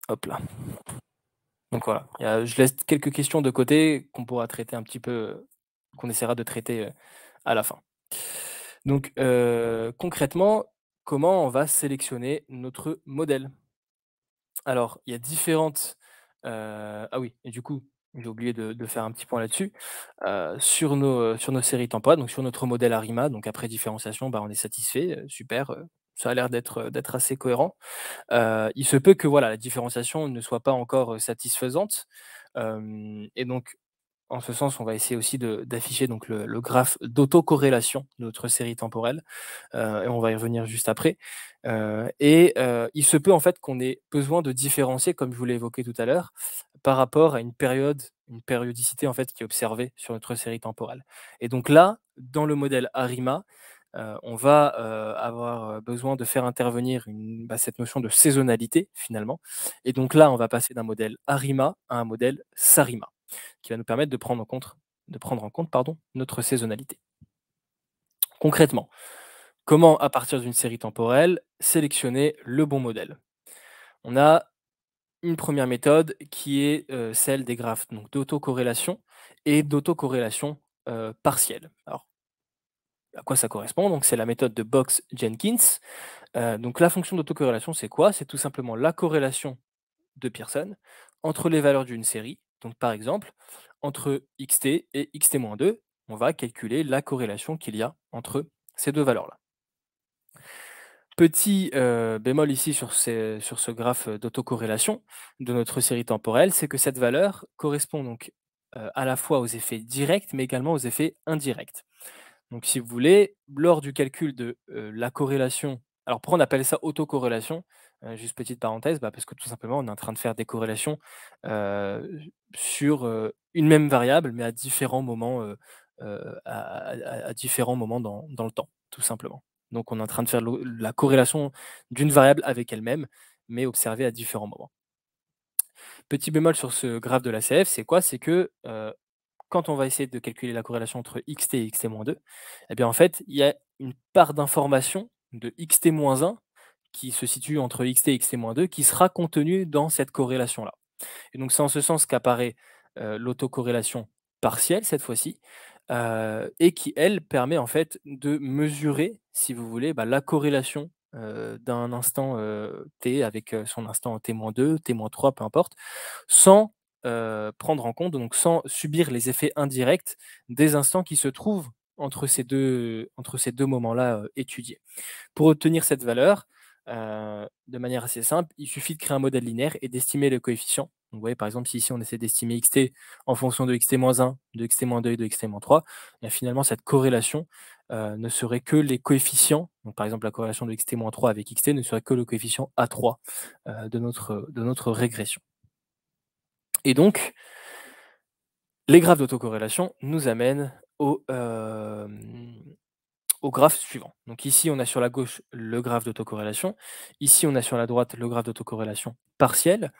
Speaker 1: hop là. Donc voilà, je laisse quelques questions de côté qu'on pourra traiter un petit peu, qu'on essaiera de traiter, à la fin. Donc, concrètement, comment on va sélectionner notre modèle? Alors, il y a différentes, ah oui, et du coup, j'ai oublié de faire un petit point là-dessus. Sur nos séries temporelles, donc sur notre modèle ARIMA, donc après différenciation, bah, on est satisfait, super, ça a l'air d'être assez cohérent. Il se peut que voilà, la différenciation ne soit pas encore, satisfaisante, et donc En ce sens, on va essayer aussi d'afficher donc le graphe d'autocorrélation de notre série temporelle, et on va y revenir juste après. Il se peut en fait qu'on ait besoin de différencier, comme je vous l'ai évoqué tout à l'heure, par rapport à une périodicité en fait qui est observée sur notre série temporelle. Et donc là, dans le modèle ARIMA, on va, avoir, besoin de faire intervenir cette notion de saisonnalité finalement. Et donc là, on va passer d'un modèle ARIMA à un modèle SARIMA, qui va nous permettre de prendre en compte, pardon, notre saisonnalité. Concrètement, comment, à partir d'une série temporelle, sélectionner le bon modèle? On a une première méthode qui est, celle des graphes donc d'autocorrélation et d'autocorrélation, partielle. Alors, à quoi ça correspond? Donc c'est la méthode de Box-Jenkins. Donc la fonction d'autocorrélation, c'est quoi? C'est tout simplement la corrélation de Pearson entre les valeurs d'une série. Donc par exemple, entre xt et xt-2, on va calculer la corrélation qu'il y a entre ces 2 valeurs-là. Petit, bémol ici sur ce graphe, d'autocorrélation de notre série temporelle, c'est que cette valeur correspond donc, à la fois aux effets directs, mais également aux effets indirects. Donc si vous voulez, lors du calcul de, la corrélation, alors pourquoi on appelle ça autocorrélation? Juste petite parenthèse, parce que tout simplement on est en train de faire des corrélations, heu, sur, une même variable, mais à différents moments, à différents moments dans le temps, tout simplement. Donc on est en train de faire la corrélation d'une variable avec elle-même, mais observée à différents moments. Petit bémol sur ce graphe de la CF, c'est quoi? C'est que, quand on va essayer de calculer la corrélation entre xt et xt-2, eh bien, en fait, il y a une part d'information de xt-1 qui se situe entre xt et xt-2 qui sera contenue dans cette corrélation-là. Et donc c'est en ce sens qu'apparaît, l'autocorrélation partielle cette fois-ci, et qui elle permet en fait de mesurer, si vous voulez, la corrélation, d'un instant, t avec, son instant t-2, t-3, peu importe, sans, prendre en compte, donc sans subir les effets indirects des instants qui se trouvent entre ces deux moments-là, étudiés. Pour obtenir cette valeur, de manière assez simple, il suffit de créer un modèle linéaire et d'estimer le coefficient. Donc vous voyez, par exemple, si ici on essaie d'estimer xt en fonction de xt-1, de xt-2 et de xt-3, finalement cette corrélation, ne serait que les coefficients. Donc par exemple, la corrélation de xt-3 avec xt ne serait que le coefficient A3, de notre régression. Et donc, les graphes d'autocorrélation nous amènent au graphe suivant. Donc ici, on a sur la gauche le graphe d'autocorrélation. Ici, on a sur la droite le graphe d'autocorrélation partielle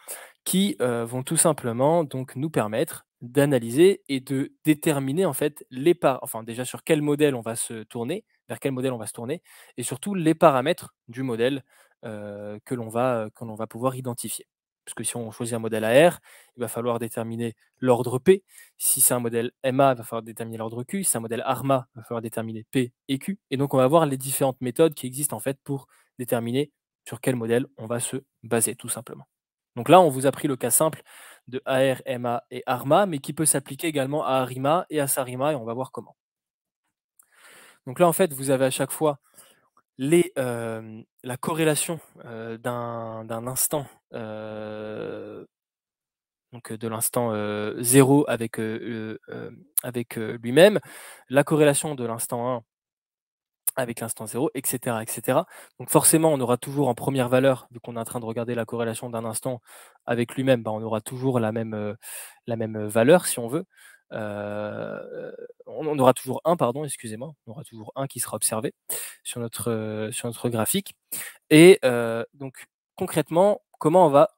Speaker 1: qui, vont tout simplement donc nous permettre d'analyser et de déterminer en fait enfin déjà sur quel modèle on va se tourner, vers quel modèle on va se tourner, et surtout les paramètres du modèle, que l'on va pouvoir identifier. Parce que si on choisit un modèle AR, il va falloir déterminer l'ordre P. Si c'est un modèle MA, il va falloir déterminer l'ordre Q. Si c'est un modèle ARMA, il va falloir déterminer P et Q. Et donc on va voir les différentes méthodes qui existent en fait pour déterminer sur quel modèle on va se baser tout simplement. Donc là, on vous a pris le cas simple de AR, MA et ARMA, mais qui peut s'appliquer également à ARIMA et à SARIMA, et on va voir comment. Donc là, en fait, vous avez à chaque fois la corrélation, d'un instant, donc de l'instant, 0 avec lui-même, la corrélation de l'instant 1 avec l'instant 0, et cetera, et cetera. Donc forcément, on aura toujours en première valeur, vu qu'on est en train de regarder la corrélation d'un instant avec lui-même, on aura toujours la même valeur si on veut. On aura toujours 1, pardon, excusez-moi, on aura toujours 1 qui sera observé sur notre graphique. Et donc concrètement, comment on va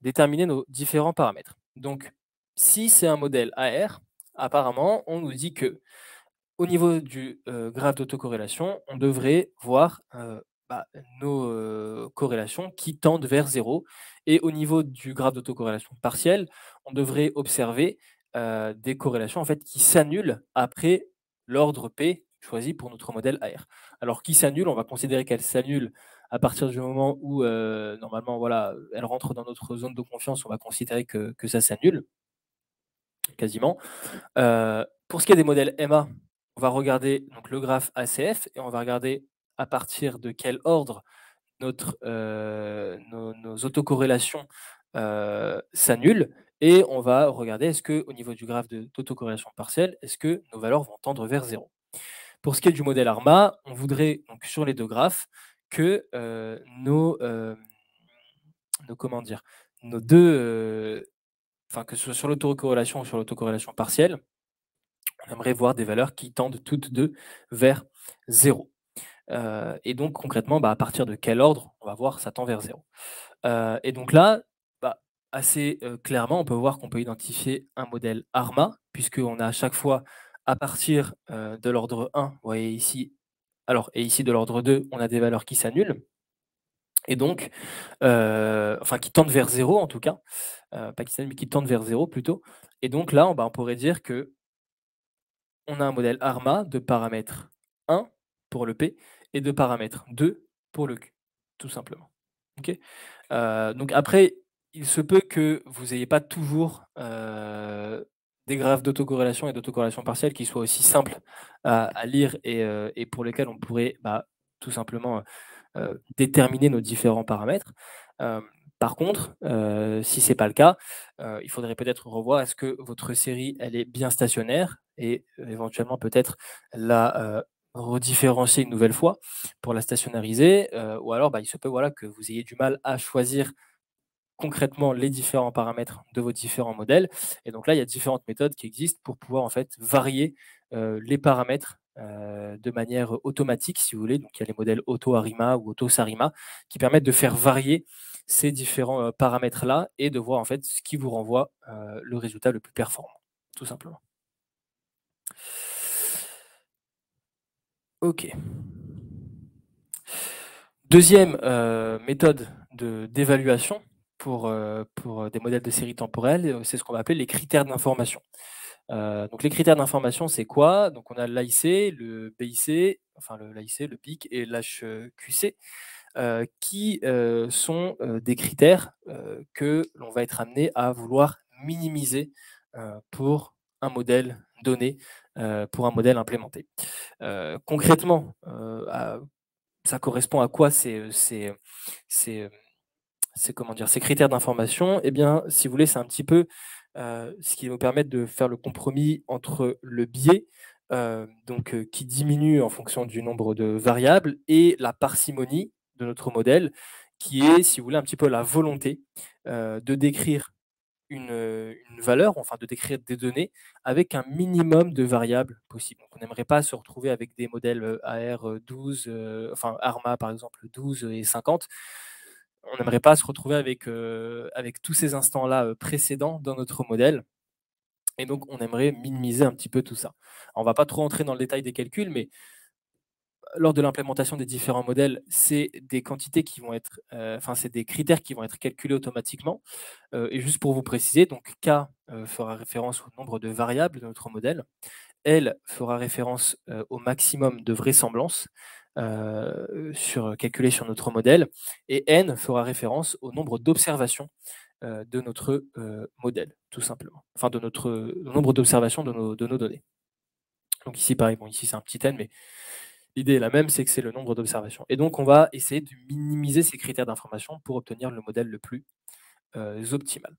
Speaker 1: déterminer nos différents paramètres? Donc si c'est un modèle AR, apparemment, on nous dit que au niveau du, graphe d'autocorrélation, on devrait voir, nos, corrélations qui tendent vers 0, et au niveau du graphe d'autocorrélation partielle, on devrait observer, des corrélations en fait qui s'annulent après l'ordre P choisi pour notre modèle AR. Alors qui s'annulent, on va considérer qu'elles s'annulent à partir du moment où, normalement voilà, elles rentrent dans notre zone de confiance, on va considérer que ça s'annule, quasiment. Pour ce qui est des modèles MA, on va regarder donc le graphe ACF et on va regarder à partir de quel ordre nos autocorrélations, s'annulent, et on va regarder est-ce qu'au niveau du graphe d'autocorrélation partielle, est-ce que nos valeurs vont tendre vers 0. Pour ce qui est du modèle ARMA, on voudrait donc sur les 2 graphes que, nos comment dire? Nos 2, enfin que ce soit sur l'autocorrélation ou sur l'autocorrélation partielle, on aimerait voir des valeurs qui tendent toutes 2 vers 0. Et donc concrètement, à partir de quel ordre on va voir ça tend vers 0. Et donc là, bah, assez, clairement, on peut voir qu'on peut identifier un modèle ARMA, puisqu'on a à chaque fois à partir, de l'ordre 1, vous voyez ici, alors et ici de l'ordre 2, on a des valeurs qui s'annulent et donc, enfin qui tendent vers 0 en tout cas, pas qui s'annulent, mais qui tendent vers 0 plutôt. Et donc là, on pourrait dire qu'on a un modèle ARMA de paramètre 1 pour le P et de paramètre 2 pour le Q, tout simplement. OK? Donc après, il se peut que vous ayez pas toujours, des graphes d'autocorrélation et d'autocorrélation partielle qui soient aussi simples à lire et pour lesquels on pourrait, tout simplement, déterminer nos différents paramètres. Hem, Par contre, si c'est pas le cas, il faudrait peut-être revoir est-ce que votre série, elle est bien stationnaire et éventuellement peut-être la, redifférencier une nouvelle fois pour la stationnariser, ou alors, il se peut, voilà, que vous ayez du mal à choisir concrètement les différents paramètres de vos différents modèles. Et donc là, il y a différentes méthodes qui existent pour pouvoir en fait varier les paramètres de manière automatique, si vous voulez. Donc il y a les modèles Auto-Arima ou Auto-Sarima qui permettent de faire varier ces différents paramètres-là et de voir en fait ce qui vous renvoie le résultat le plus performant, tout simplement. Ok. Deuxième méthode d'évaluation pour des modèles de série temporelle, c'est ce qu'on va appeler les critères d'information. Donc les critères d'information, c'est quoi? Donc on a l'AIC, le BIC, enfin l'AIC, le PIC et l'HQC, qui, sont, des critères, que l'on va être amené à vouloir minimiser, pour un modèle donné, pour un modèle implémenté. Concrètement, ça correspond à quoi ces, comment dire? Ces critères d'information? Eh bien, si vous voulez, c'est un petit peu, ce qui va vous permettre de faire le compromis entre le biais, donc qui diminue en fonction du nombre de variables et la parcimonie de notre modèle, qui est, si vous voulez, un petit peu la volonté, de décrire une valeur, enfin de décrire des données avec un minimum de variables possibles. Donc on n'aimerait pas se retrouver avec des modèles, AR, 12, enfin ARMA par exemple 12 et 50. On n'aimerait pas se retrouver avec tous ces instants-là, précédents dans notre modèle et donc on aimerait minimiser un petit peu tout ça. On va pas trop entrer dans le détail des calculs, mais lors de l'implémentation des différents modèles, c'est des quantités qui vont être, enfin c'est des critères qui vont être calculés automatiquement. Et juste pour vous préciser, donc K, fera référence au nombre de variables de notre modèle. L fera référence, au maximum de vraisemblance, calculé sur notre modèle et N fera référence au nombre d'observations, de notre, modèle, tout simplement. Enfin de notre, le nombre d'observations de nos données. Donc ici pareil, bon ici c'est un petit n, mais l'idée est la même, c'est que c'est le nombre d'observations et donc on va essayer de minimiser ces critères d'information pour obtenir le modèle le plus, optimal.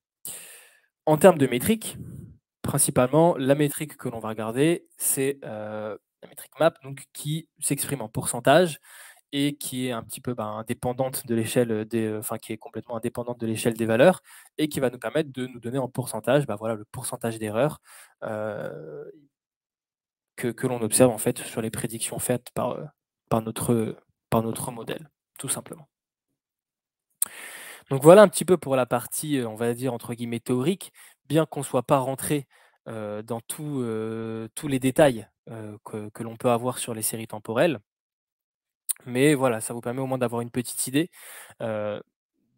Speaker 1: En termes de métriques, principalement, la métrique que l'on va regarder, c'est, la métrique MAP, donc qui s'exprime en pourcentage et qui est un petit peu, indépendante de l'échelle, enfin qui est complètement indépendante de l'échelle des valeurs et qui va nous permettre de nous donner en pourcentage, voilà, le pourcentage d'erreurs, heu, que l'on observe en fait sur les prédictions faites par notre modèle, tout simplement. Donc voilà un petit peu pour la partie, on va dire entre guillemets «théorique», bien qu'on ne soit pas rentré, dans tous les détails, que l'on peut avoir sur les séries temporelles. Mais voilà, ça vous permet au moins d'avoir une petite idée, heu,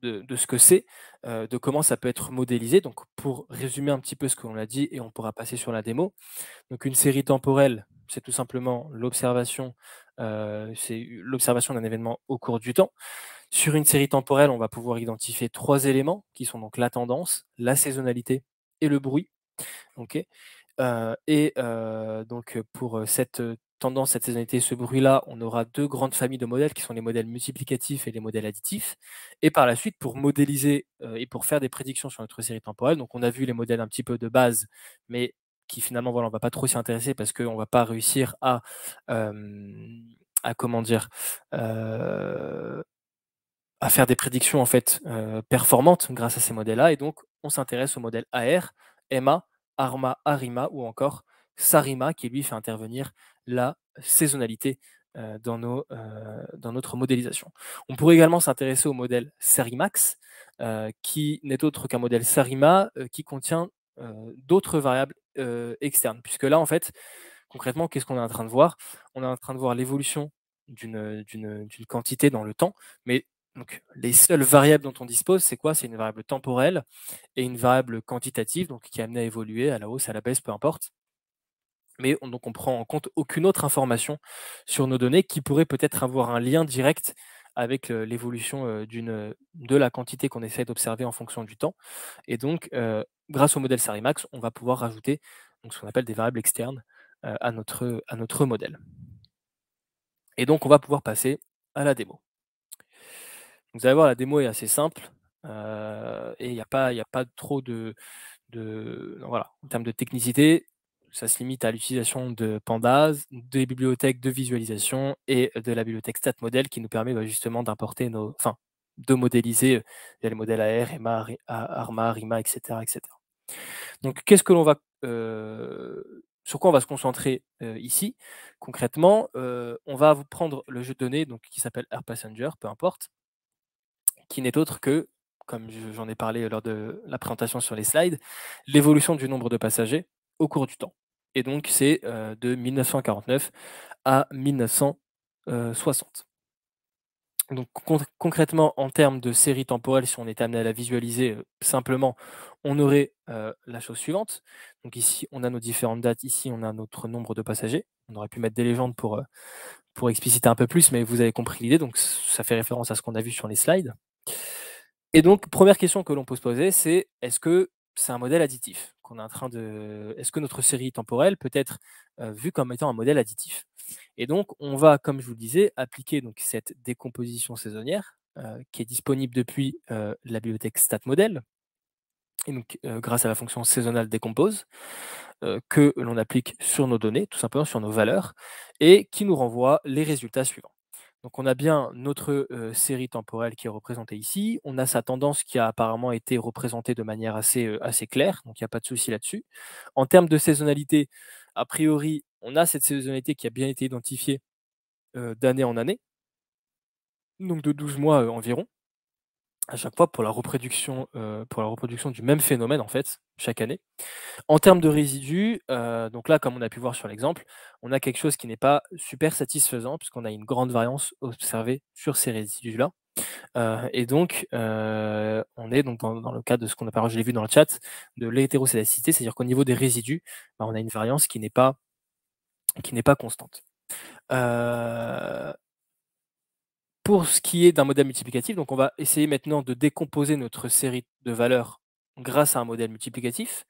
Speaker 1: de ce que c'est, de comment ça peut être modélisé. Donc pour résumer un petit peu ce qu'on a dit et on pourra passer sur la démo. Donc une série temporelle, c'est tout simplement l'observation d'un événement au cours du temps. Sur une série temporelle, on va pouvoir identifier 3 éléments qui sont donc la tendance, la saisonnalité et le bruit. OK? Donc pour, cette, tendance, cette saisonnalité, ce bruit-là, on aura 2 grandes familles de modèles qui sont les modèles multiplicatifs et les modèles additifs. Et par la suite, pour modéliser, et pour faire des prédictions sur notre série temporelle, donc on a vu les modèles un petit peu de base, mais qui finalement, voilà, on va pas trop s'y intéresser parce qu'on va pas réussir à comment dire? Heu à faire des prédictions en fait, performantes grâce à ces modèles-là et donc on s'intéresse au modèle AR, EMA, ARMA, ARIMA ou encore SARIMA qui lui fait intervenir la saisonnalité, dans notre modélisation. On pourrait également s'intéresser au modèle SARIMAX, qui n'est autre qu'un modèle SARIMA, qui contient, d'autres variables, externes. Puisque là en fait, concrètement, qu'est-ce qu'on est en train de voir? On est en train de voir l'évolution d'une quantité dans le temps, mais donc les seules variables dont on dispose, c'est quoi? C'est une variable temporelle et une variable quantitative, donc qui est amenée à évoluer à la hausse, à la baisse, peu importe. Mais on prend en compte aucune autre information sur nos données qui pourrait peut-être avoir un lien direct avec, l'évolution, de la quantité qu'on essaie d'observer en fonction du temps et donc grâce au modèle Sarimax, on va pouvoir rajouter donc ce qu'on appelle des variables externes, à notre modèle et donc on va pouvoir passer à la démo. Vous allez voir, la démo est assez simple, et il y a pas trop voilà, en termes de technicité, ça se limite à l'utilisation de pandas, des bibliothèques de visualisation et de la bibliothèque StatModel qui nous permet, bah, justement d'importer de modéliser, via les modèles AR, EMA, ARMA, RIMA et cetera et cetera. Donc qu'est-ce que l'on va, sur quoi on va se concentrer, ici? Concrètement, on va vous prendre le jeu de données donc qui s'appelle Air Passenger, peu importe, qui n'est autre que, comme j'en ai parlé lors de la présentation sur les slides, l'évolution du nombre de passagers au cours du temps. Et donc c'est, de 1949 à 1960. Donc concrètement, en termes de série temporelle, si on était amené à la visualiser, simplement, on aurait, la chose suivante. Donc ici, on a nos différentes dates, ici, on a notre nombre de passagers. On aurait pu mettre des légendes pour expliciter un peu plus, mais vous avez compris l'idée, donc ça fait référence à ce qu'on a vu sur les slides. Et donc, première question que l'on peut se poser, c'est est-ce que c'est un modèle additif qu'on est en train de est-ce que notre série temporelle peut être, vue comme étant un modèle additif? Et donc on va, comme je vous le disais, appliquer donc cette décomposition saisonnière, qui est disponible depuis, la bibliothèque StatModel et donc, grâce à la fonction seasonal decompose, que l'on applique sur nos données, tout simplement sur nos valeurs et qui nous renvoie les résultats suivants. Donc on a bien notre, série temporelle qui est représentée ici. On a sa tendance qui a apparemment été représentée de manière assez claire, donc il y a pas de souci là-dessus. En termes de saisonnalité, a priori, on a cette saisonnalité qui a bien été identifiée, d'année en année, donc de 12 mois, environ, à chaque fois pour la reproduction du même phénomène en fait, chaque année. En termes de résidus, donc là, comme on a pu voir sur l'exemple, on a quelque chose qui n'est pas super satisfaisant puisqu'on a une grande variance observée sur ces résidus-là. Et donc, on est donc dans le cadre de ce qu'on appelle, je l'ai vu dans le chat, de l'hétérocédacité, c'est-à-dire qu'au niveau des résidus, bah, on a une variance qui n'est pas constante. Heu, pour ce qui est d'un modèle multiplicatif, donc on va essayer maintenant de décomposer notre série de valeurs grâce à un modèle multiplicatif.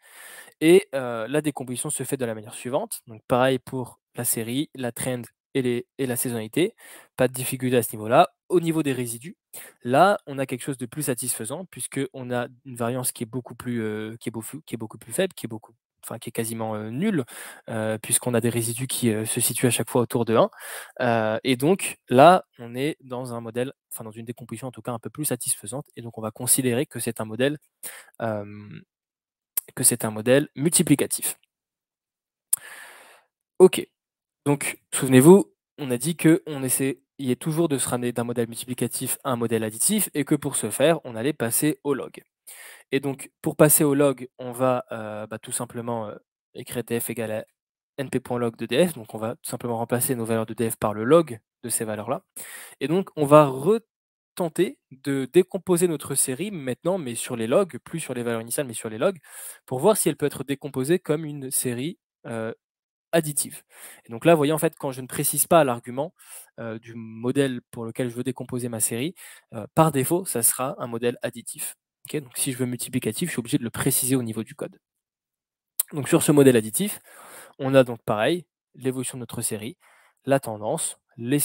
Speaker 1: Et la décomposition se fait de la manière suivante. Donc pareil pour la série, la trend et la saisonnalité. Pas de difficulté à ce niveau-là. Au niveau des résidus, là, on a quelque chose de plus satisfaisant puisqu'on a une variance qui est beaucoup plus, qui est beaucoup plus faible, qui est quasiment, nulle, puisqu'on a des résidus qui, se situent à chaque fois autour de 1. Et donc là, on est dans un modèle, enfin dans une décomposition en tout cas un peu plus satisfaisante et donc on va considérer hem que c'est un modèle multiplicatif. OK, donc souvenez-vous, on a dit qu'on essayait toujours de se ramener d'un modèle multiplicatif à un modèle additif et que pour ce faire, on allait passer au log. Et donc pour passer au log, on va, tout simplement, écrire df égale à np.log de df, donc on va tout simplement remplacer nos valeurs de df par le log de ces valeurs-là. Et donc on va retenter de décomposer notre série maintenant, mais sur les logs, plus sur les valeurs initiales, mais sur les logs, pour voir si elle peut être décomposée comme une série, additive. Et donc là, vous voyez, en fait, quand je ne précise pas l'argument, du modèle pour lequel je veux décomposer ma série, par défaut, ça sera un modèle additif. OK? Donc si je veux multiplicatif, je suis obligé de le préciser au niveau du code. Donc sur ce modèle additif, on a donc pareil, l'évolution de notre série. la tendance, la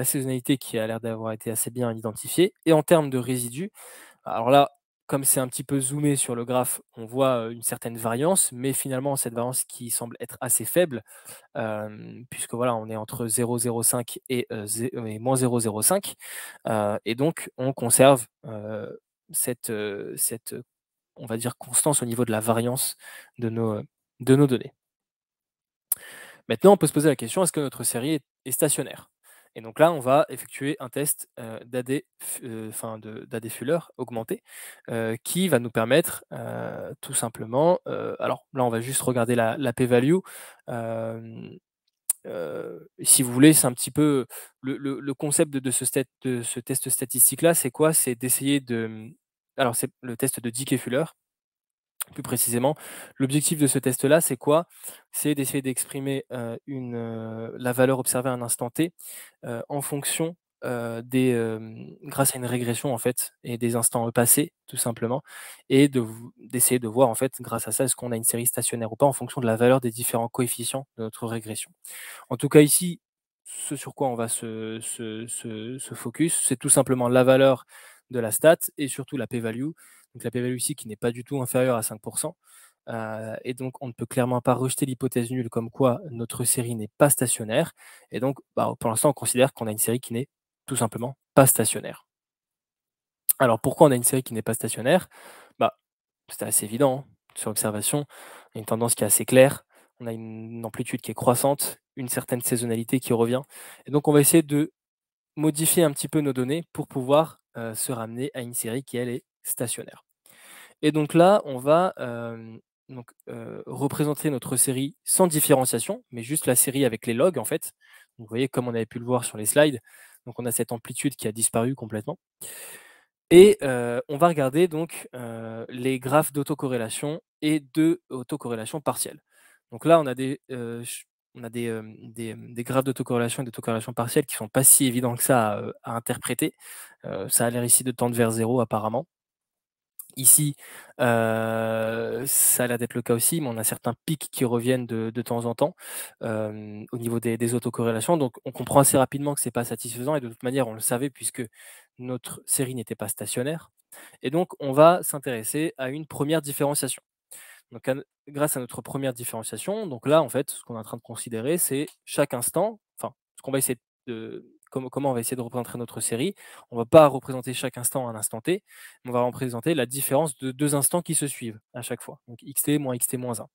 Speaker 1: saisonnalité qui a l'air d'avoir été assez bien identifiée et en termes de résidus, alors là, comme c'est un petit peu zoomé sur le graphe, on voit, une certaine variance, mais finalement cette variance qui semble être assez faible, puisque voilà, on est entre 0,05 et -0,05, et donc on conserve, cette, on va dire constance au niveau de la variance de nos données. Maintenant, on peut se poser la question, est-ce que notre série est stationnaire? Et donc là, on va effectuer un test, d'AD enfin d'AD Fuller augmenté, qui va nous permettre, tout simplement, alors là, on va juste regarder la p-value, hem, si vous voulez, c'est un petit peu le concept de ce test statistique-là, c'est quoi? C'est d'essayer de, alors c'est le test de Dickey-Fuller, plus précisément. L'objectif de ce test-là, c'est quoi? C'est d'essayer d'exprimer, la valeur observée à un instant T, en fonction, grâce à une régression en fait et des instants, passés tout simplement, et d'essayer de voir en fait grâce à ça, est-ce qu'on a une série stationnaire ou pas en fonction de la valeur des différents coefficients de notre régression. En tout cas ici, ce sur quoi on va se focus, c'est tout simplement la valeur de la stat et surtout la p-value. Donc la p-value ici qui n'est pas du tout inférieure à 5, et donc on ne peut clairement pas rejeter l'hypothèse nulle comme quoi notre série n'est pas stationnaire et donc, bah, pour l'instant on considère qu'on a une série qui n'est tout simplement pas stationnaire. Alors pourquoi on a une série qui n'est pas stationnaire? Bah, c'était assez évident, hein. Sur observation, il y a une tendance qui est assez claire, on a une amplitude qui est croissante, une certaine saisonnalité qui revient et donc on va essayer de modifier un petit peu nos données pour pouvoir, se ramener à une série qui, elle, est stationnaire. Et donc là, on va, représenter notre série sans différenciation, mais juste la série avec les logs, en fait. Donc vous voyez, comme on avait pu le voir sur les slides, donc on a cette amplitude qui a disparu complètement et on va regarder donc, les graphes d'autocorrélation et de autocorrélation partielle. Donc là, on a des graphes d'autocorrélation et d'autocorrélation partielle qui sont pas si évidents que ça à interpréter. Ça a l'air ici de tendre vers 0 apparemment. Ici, ça a l'air d'être le cas aussi, mais on a certains pics qui reviennent de temps en temps, au niveau des autocorrélations. Donc on comprend assez rapidement que c'est pas satisfaisant et de toute manière, on le savait puisque notre série n'était pas stationnaire et donc on va s'intéresser à une première différenciation. Donc grâce à notre première différenciation, donc là, en fait, ce qu'on est en train de considérer, c'est chaque instant, enfin, ce qu'on va essayer de comment on va essayer de représenter notre série. On va pas représenter chaque instant à un instant T, mais on va représenter la différence de 2 instants qui se suivent à chaque fois. Donc xt moins xt moins 1.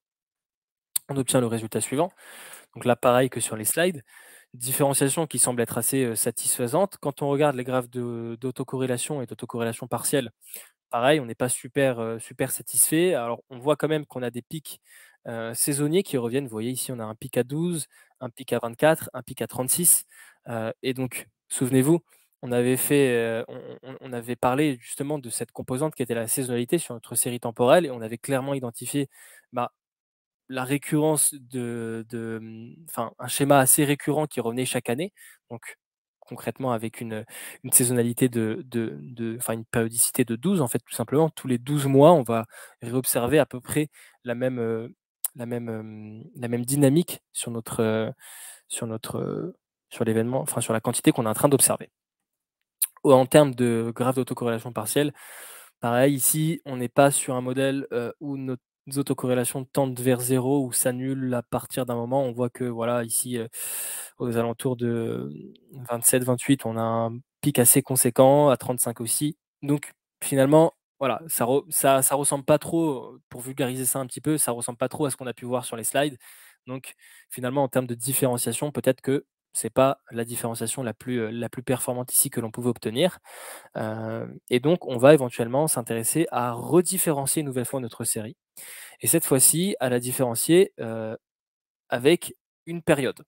Speaker 1: On obtient le résultat suivant. Donc là, pareil que sur les slides, différenciation qui semble être assez, satisfaisante. Quand on regarde les graphes d'autocorrélation et d'autocorrélation partielle, pareil, on n'est pas super satisfait. Alors, on voit quand même qu'on a des pics, saisonniers qui reviennent. Vous voyez ici, on a un pic à 12, un pic à 24, un pic à 36, et donc souvenez-vous, on avait fait, on avait parlé justement de cette composante qui était la saisonnalité sur notre série temporelle et on avait clairement identifié, bah, la récurrence enfin, un schéma assez récurrent qui revenait chaque année. Donc concrètement avec une saisonnalité enfin une périodicité de 12 en fait, tout simplement. Tous les 12 mois, on va réobserver à peu près la même, la même dynamique sur notre, sur l'événement, enfin sur la quantité qu'on est en train d'observer. En termes de graphe d'autocorrélation partielle, pareil, ici, on n'est pas sur un modèle, où nos autocorrélations tendent vers 0 ou s'annulent à partir d'un moment. On voit que voilà, ici, aux alentours de 27-28, on a un pic assez conséquent, à 35 aussi. Donc finalement, voilà, ça ressemble pas trop, pour vulgariser ça un petit peu, ça ressemble pas trop à ce qu'on a pu voir sur les slides. Donc finalement, en termes de différenciation, peut-être que c'est pas la différenciation la plus performante ici que l'on pouvait obtenir. Et donc on va éventuellement s'intéresser à redifférencier une nouvelle fois notre série et cette fois-ci à la différencier, avec une période.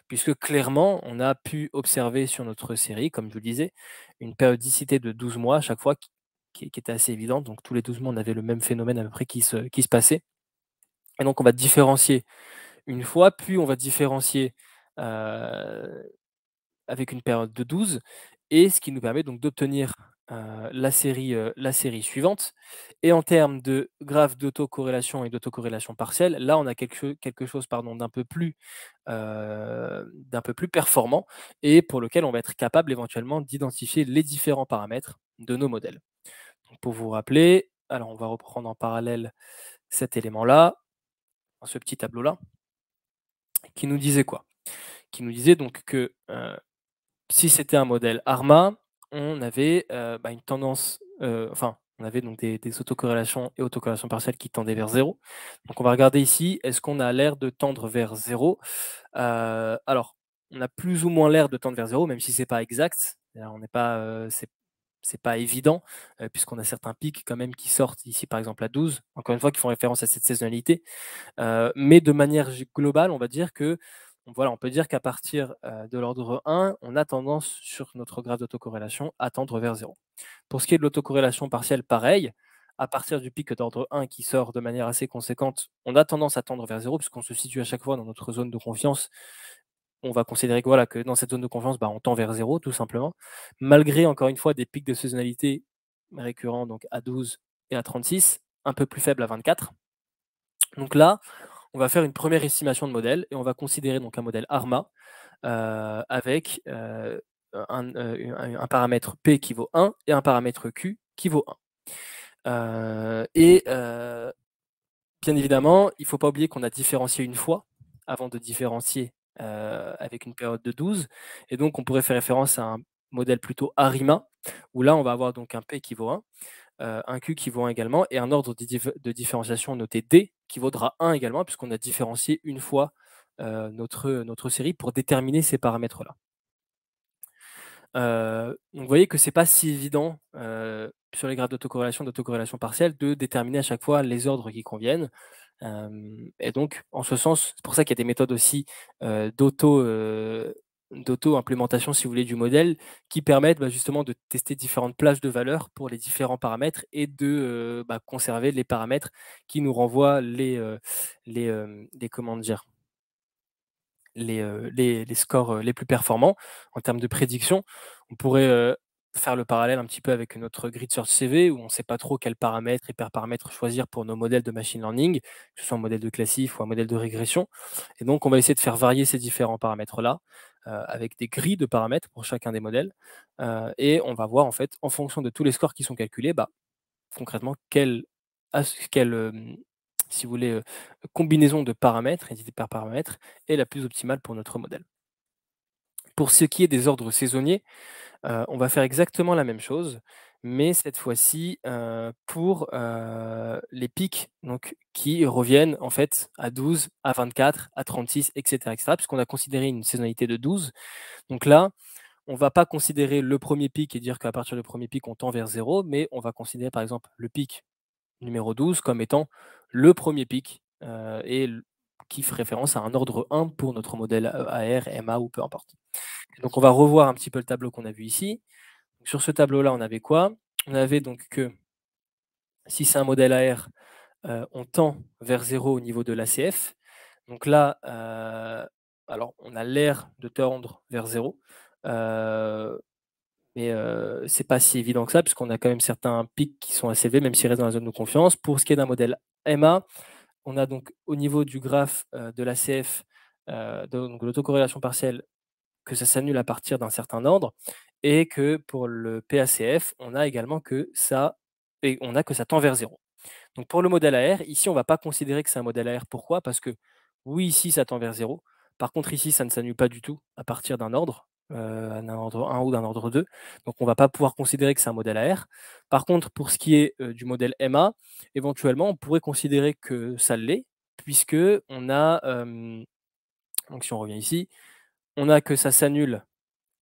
Speaker 1: Puisque clairement, on a pu observer sur notre série, comme je vous le disais, une périodicité de 12 mois à chaque fois qui était assez évidente. Donc tous les 12 mois, on avait le même phénomène à peu près qui se passait et donc on va différencier une fois, puis on va différencier, heu, avec une période de 12 et ce qui nous permet donc d'obtenir la série suivante. Et en termes de graphe d'autocorrélation et d'autocorrélation partielle, là, on a quelque chose, pardon, d'un peu plus performant et pour lequel on va être capable éventuellement d'identifier les différents paramètres de nos modèles. Donc pour vous rappeler, alors on va reprendre en parallèle cet élément-là, ce petit tableau-là, qui nous disait quoi? Qui nous disait donc que, si c'était un modèle ARMA, on avait, une tendance, enfin, on avait donc des autocorrélations et autocorrélations partielles qui tendaient vers 0. Donc on va regarder ici, est-ce qu'on a l'air de tendre vers 0? Alors, on a plus ou moins l'air de tendre vers 0, même si c'est pas exact. C'est-à-dire on n'est pas, c'est pas évident, puisqu'on a certains pics quand même qui sortent ici, par exemple à 12, encore une fois, qui font référence à cette saisonnalité. Mais de manière globale, on va dire que, voilà, on peut dire qu'à partir, de l'ordre 1, on a tendance sur notre graphe d'autocorrélation à tendre vers 0. Pour ce qui est de l'autocorrélation partielle, pareil, à partir du pic d'ordre 1 qui sort de manière assez conséquente, on a tendance à tendre vers 0 puisqu'on se situe à chaque fois dans notre zone de confiance. On va considérer que, voilà, que dans cette zone de confiance, on tend vers 0 tout simplement. Malgré encore une fois des pics de saisonnalité récurrents donc à 12 et à 36, un peu plus faibles à 24. Donc là, on va faire une première estimation de modèle et on va considérer donc un modèle ARMA, avec, un paramètre P qui vaut 1 et un paramètre Q qui vaut 1. Bien évidemment, il ne faut pas oublier qu'on a différencié une fois avant de différencier, avec une période de 12, et donc on pourrait faire référence à un modèle plutôt ARIMA, où là on va avoir donc un P qui vaut 1, un Q qui vaut 1 également et un ordre de différenciation noté D qui vaudra 1 également puisqu'on a différencié une fois, notre série pour déterminer ces paramètres-là. Donc vous voyez que c'est pas si évident, sur les graphes d'autocorrélation partielle de déterminer à chaque fois les ordres qui conviennent. Et donc en ce sens, c'est pour ça qu'il y a des méthodes aussi, d'auto-implémentation, si vous voulez, du modèle qui permettent, justement de tester différentes plages de valeurs pour les différents paramètres et de, conserver les paramètres qui nous renvoient les comment dire? Les scores, les plus performants en termes de prédiction. On pourrait, faire le parallèle un petit peu avec notre grid search CV où on ne sait pas trop quels paramètres, hyperparamètres choisir pour nos modèles de machine learning, que ce soit un modèle de classif ou un modèle de régression. Et donc on va essayer de faire varier ces différents paramètres-là, avec des grilles de paramètres pour chacun des modèles, et on va voir en fait, en fonction de tous les scores qui sont calculés, concrètement, si vous voulez, combinaison de paramètres et d'hyperparamètres est la plus optimale pour notre modèle. Pour ce qui est des ordres saisonniers, on va faire exactement la même chose, mais cette fois-ci, pour, les pics donc qui reviennent en fait à 12, à 24, à 36 et cetera, puisqu'on a considéré une saisonnalité de 12. Donc là, on va pas considérer le premier pic et dire qu'à partir du premier pic, on tend vers 0, mais on va considérer par exemple le pic numéro 12 comme étant le premier pic, qui fait référence à un ordre 1 pour notre modèle, AR, MA ou peu importe. Donc on va revoir un petit peu le tableau qu'on a vu ici. Sur ce tableau-là, on avait quoi? On avait donc que si c'est un modèle AR, on tend vers 0 au niveau de l'ACF. Donc là, alors on a l'air de tendre vers 0, heu, mais c'est pas si évident que ça puisqu'on a quand même certains pics qui sont assez élevés, même s'ils restent dans la zone de confiance. Pour ce qui est d'un modèle MA, on a donc au niveau du graphe, de l'ACF, donc de l'autocorrélation partielle, que ça s'annule à partir d'un certain ordre et que pour le PACF, on a que ça tend vers 0. Donc pour le modèle AR, ici, on ne va pas considérer que c'est un modèle AR. Pourquoi? Parce que oui, ici, ça tend vers 0. Par contre, ici, ça ne s'annule pas du tout à partir d'un ordre 1 ou d'un ordre 2. Donc on ne va pas pouvoir considérer que c'est un modèle AR. Par contre, pour ce qui est, du modèle MA, éventuellement, on pourrait considérer que ça l'est, puisque on a, donc si on revient ici, on a que ça s'annule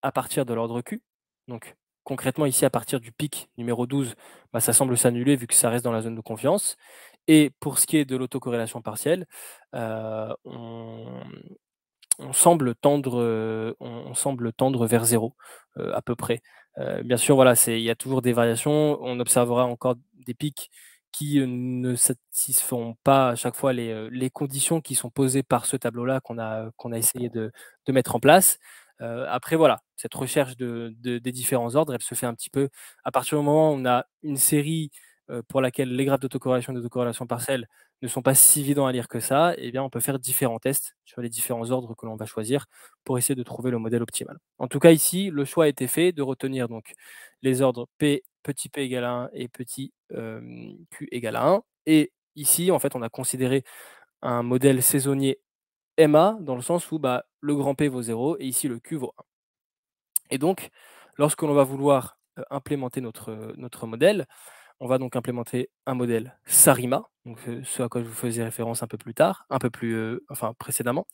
Speaker 1: à partir de l'ordre Q. Donc concrètement ici à partir du pic numéro 12, ça semble s'annuler vu que ça reste dans la zone de confiance. Et pour ce qui est de l'autocorrélation partielle, on semble tendre, on semble tendre vers 0, à peu près. Bien sûr, voilà, il y a toujours des variations. On observera encore des pics qui, ne satisfont pas à chaque fois les conditions qui sont posées par ce tableau-là qu'on a essayé de mettre en place. Après voilà, cette recherche des différents ordres, elle se fait un petit peu à partir du moment où on a une série, pour laquelle les graphes d'autocorrélation et d'autocorrélation partielle ne sont pas si évidents à lire que ça, eh bien on peut faire différents tests sur les différents ordres que l'on va choisir pour essayer de trouver le modèle optimal. En tout cas ici, le choix a été fait de retenir donc les ordres P, petit p égale à 1 et petit, q égale à 1 et ici, en fait, on a considéré un modèle saisonnier MA dans le sens où, bah, le grand P vaut 0 et ici le Q vaut 1 et donc lorsque l'on va vouloir, implémenter notre modèle, on va donc implémenter un modèle SARIMA, donc ce à quoi je vous faisais référence un peu plus tard, un peu plus, enfin précédemment.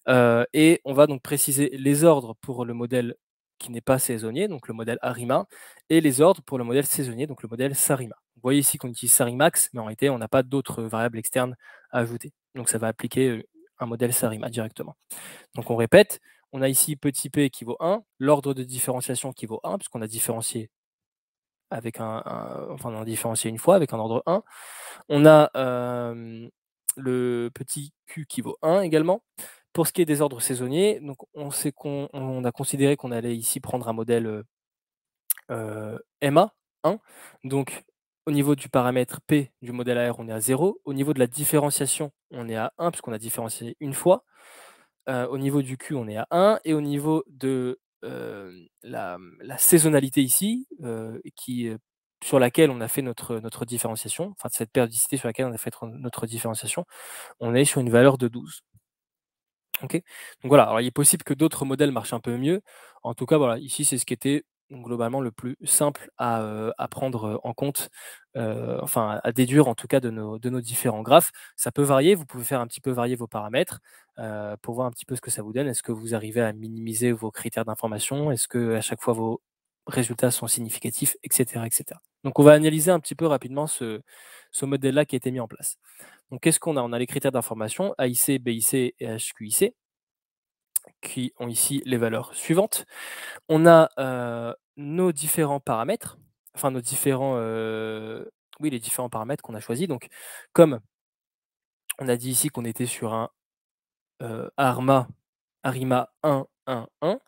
Speaker 1: Et on va donc préciser les ordres pour le modèle qui n'est pas saisonnier, donc le modèle ARIMA, et les ordres pour le modèle saisonnier, donc le modèle SARIMA. Vous voyez ici qu'on utilise SARIMAX, mais en réalité, on n'a pas d'autres variables externes à ajouter. Donc ça va appliquer un modèle SARIMA directement. Donc on répète, on a ici petit p qui vaut 1, l'ordre de différenciation qui vaut 1, puisqu'on a différencié avec enfin on a différencié une fois avec un ordre 1. On a le petit q qui vaut 1 également. Pour ce qui est des ordres saisonniers, donc on a considéré qu'on allait ici prendre un modèle MA 1. Donc au niveau du paramètre P du modèle AR, on est à 0. Au niveau de la différenciation, on est à 1 puisqu'on a différencié une fois. Au niveau du Q, on est à 1 et au niveau de, la saisonnalité ici, sur laquelle on a fait notre différenciation, enfin cette périodicité sur laquelle on a fait notre différenciation, on est sur une valeur de 12. OK. Donc voilà, alors il est possible que d'autres modèles marchent un peu mieux. En tout cas, voilà, ici, c'est ce qui était globalement le plus simple à prendre, en compte, enfin à déduire en tout cas de nos différents graphes. Ça peut varier, vous pouvez faire un petit peu varier vos paramètres, pour voir un petit peu ce que ça vous donne. Est-ce que vous arrivez à minimiser vos critères d'information? Est-ce que à chaque fois vos résultats sont significatifs? Et cetera, et cetera. Donc on va analyser un petit peu rapidement ce modèle-là qui a été mis en place. Donc qu'est-ce qu'on a? On a les critères d'information AIC, BIC et HQIC qui ont ici les valeurs suivantes. On a, nos différents paramètres, enfin nos différents, oui, les différents paramètres qu'on a choisis. Donc comme on a dit ici qu'on était sur un, ARIMA 1, 1, 1,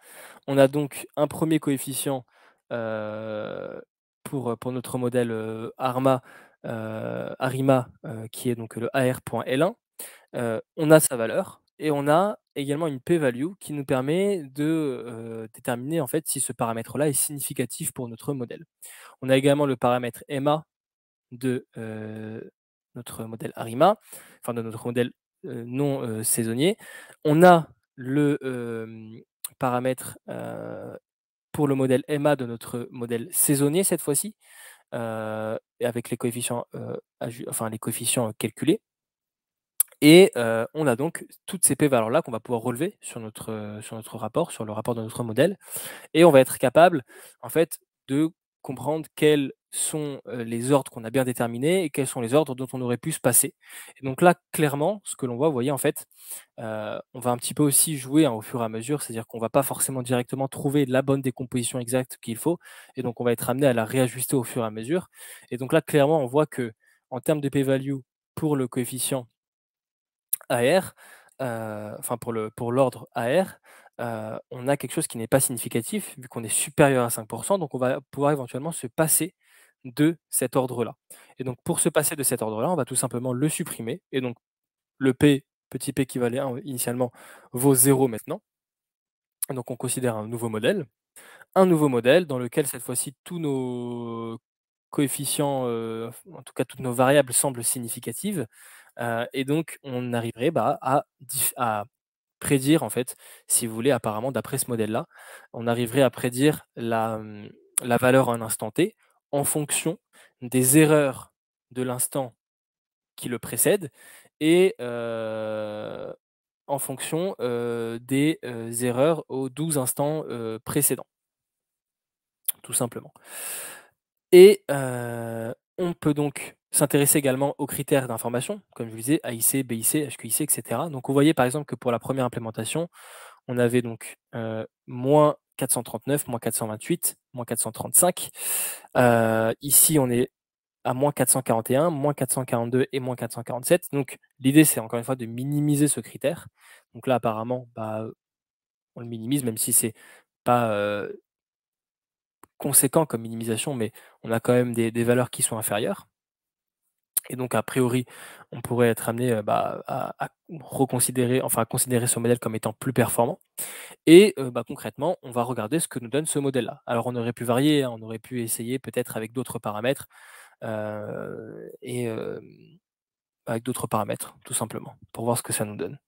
Speaker 1: on a donc un premier coefficient, pour notre modèle, ARIMA, qui est donc le AR.L1. On a sa valeur et on a également une p-value qui nous permet de, déterminer en fait si ce paramètre-là est significatif pour notre modèle. On a également le paramètre MA de, notre modèle ARIMA, enfin de notre modèle, non, saisonnier. On a le, paramètre, pour le modèle MA de notre modèle saisonnier cette fois-ci, et avec les coefficients, enfin les coefficients, calculés. Et on a donc toutes ces p-valeurs-là qu'on va pouvoir relever sur notre rapport, sur le rapport de notre modèle et on va être capable, en fait, de comprendre quels sont, les ordres qu'on a bien déterminés et quels sont les ordres dont on aurait pu se passer. Et donc là, clairement, ce que l'on voit, vous voyez, en fait, on va un petit peu aussi jouer, hein, au fur et à mesure, c'est-à-dire qu'on va pas forcément directement trouver la bonne décomposition exacte qu'il faut et donc on va être amené à la réajuster au fur et à mesure. Et donc là, clairement, on voit que en termes de p-value pour le coefficient AR, enfin pour l'ordre AR, on a quelque chose qui n'est pas significatif vu qu'on est supérieur à 5, donc on va pouvoir éventuellement se passer de cet ordre-là. Et donc pour se passer de cet ordre-là, on va tout simplement le supprimer et donc le P, petit p qui valait 1 initialement vaut 0 maintenant. Donc on considère un nouveau modèle. Un nouveau modèle dans lequel cette fois-ci tous nos coefficients, en tout cas toutes nos variables semblent significatives, et donc on arriverait, bah, à prédire en fait, si vous voulez apparemment d'après ce modèle-là, on arriverait à prédire la valeur à un instant T en fonction des erreurs de l'instant qui le précède et en fonction, des, erreurs aux 12 instants, précédents, tout simplement. Et on peut donc s'intéresser également aux critères d'information, comme je vous disais, AIC, BIC, HQIC, et cetera. Donc vous voyez par exemple que pour la première implémentation, on avait donc, -439, -428, -435. Ici, on est à -441, -442 et -447. Donc l'idée, c'est encore une fois de minimiser ce critère. Donc là, apparemment, bah, on le minimise, même si c'est pas, conséquent comme minimisation, mais on a quand même des valeurs qui sont inférieures et donc a priori, on pourrait être amené, à reconsidérer, enfin à considérer ce modèle comme étant plus performant et concrètement, on va regarder ce que nous donne ce modèle-là. Alors on aurait pu varier, hein, on aurait pu essayer peut-être avec d'autres paramètres, et avec d'autres paramètres, tout simplement, pour voir ce que ça nous donne.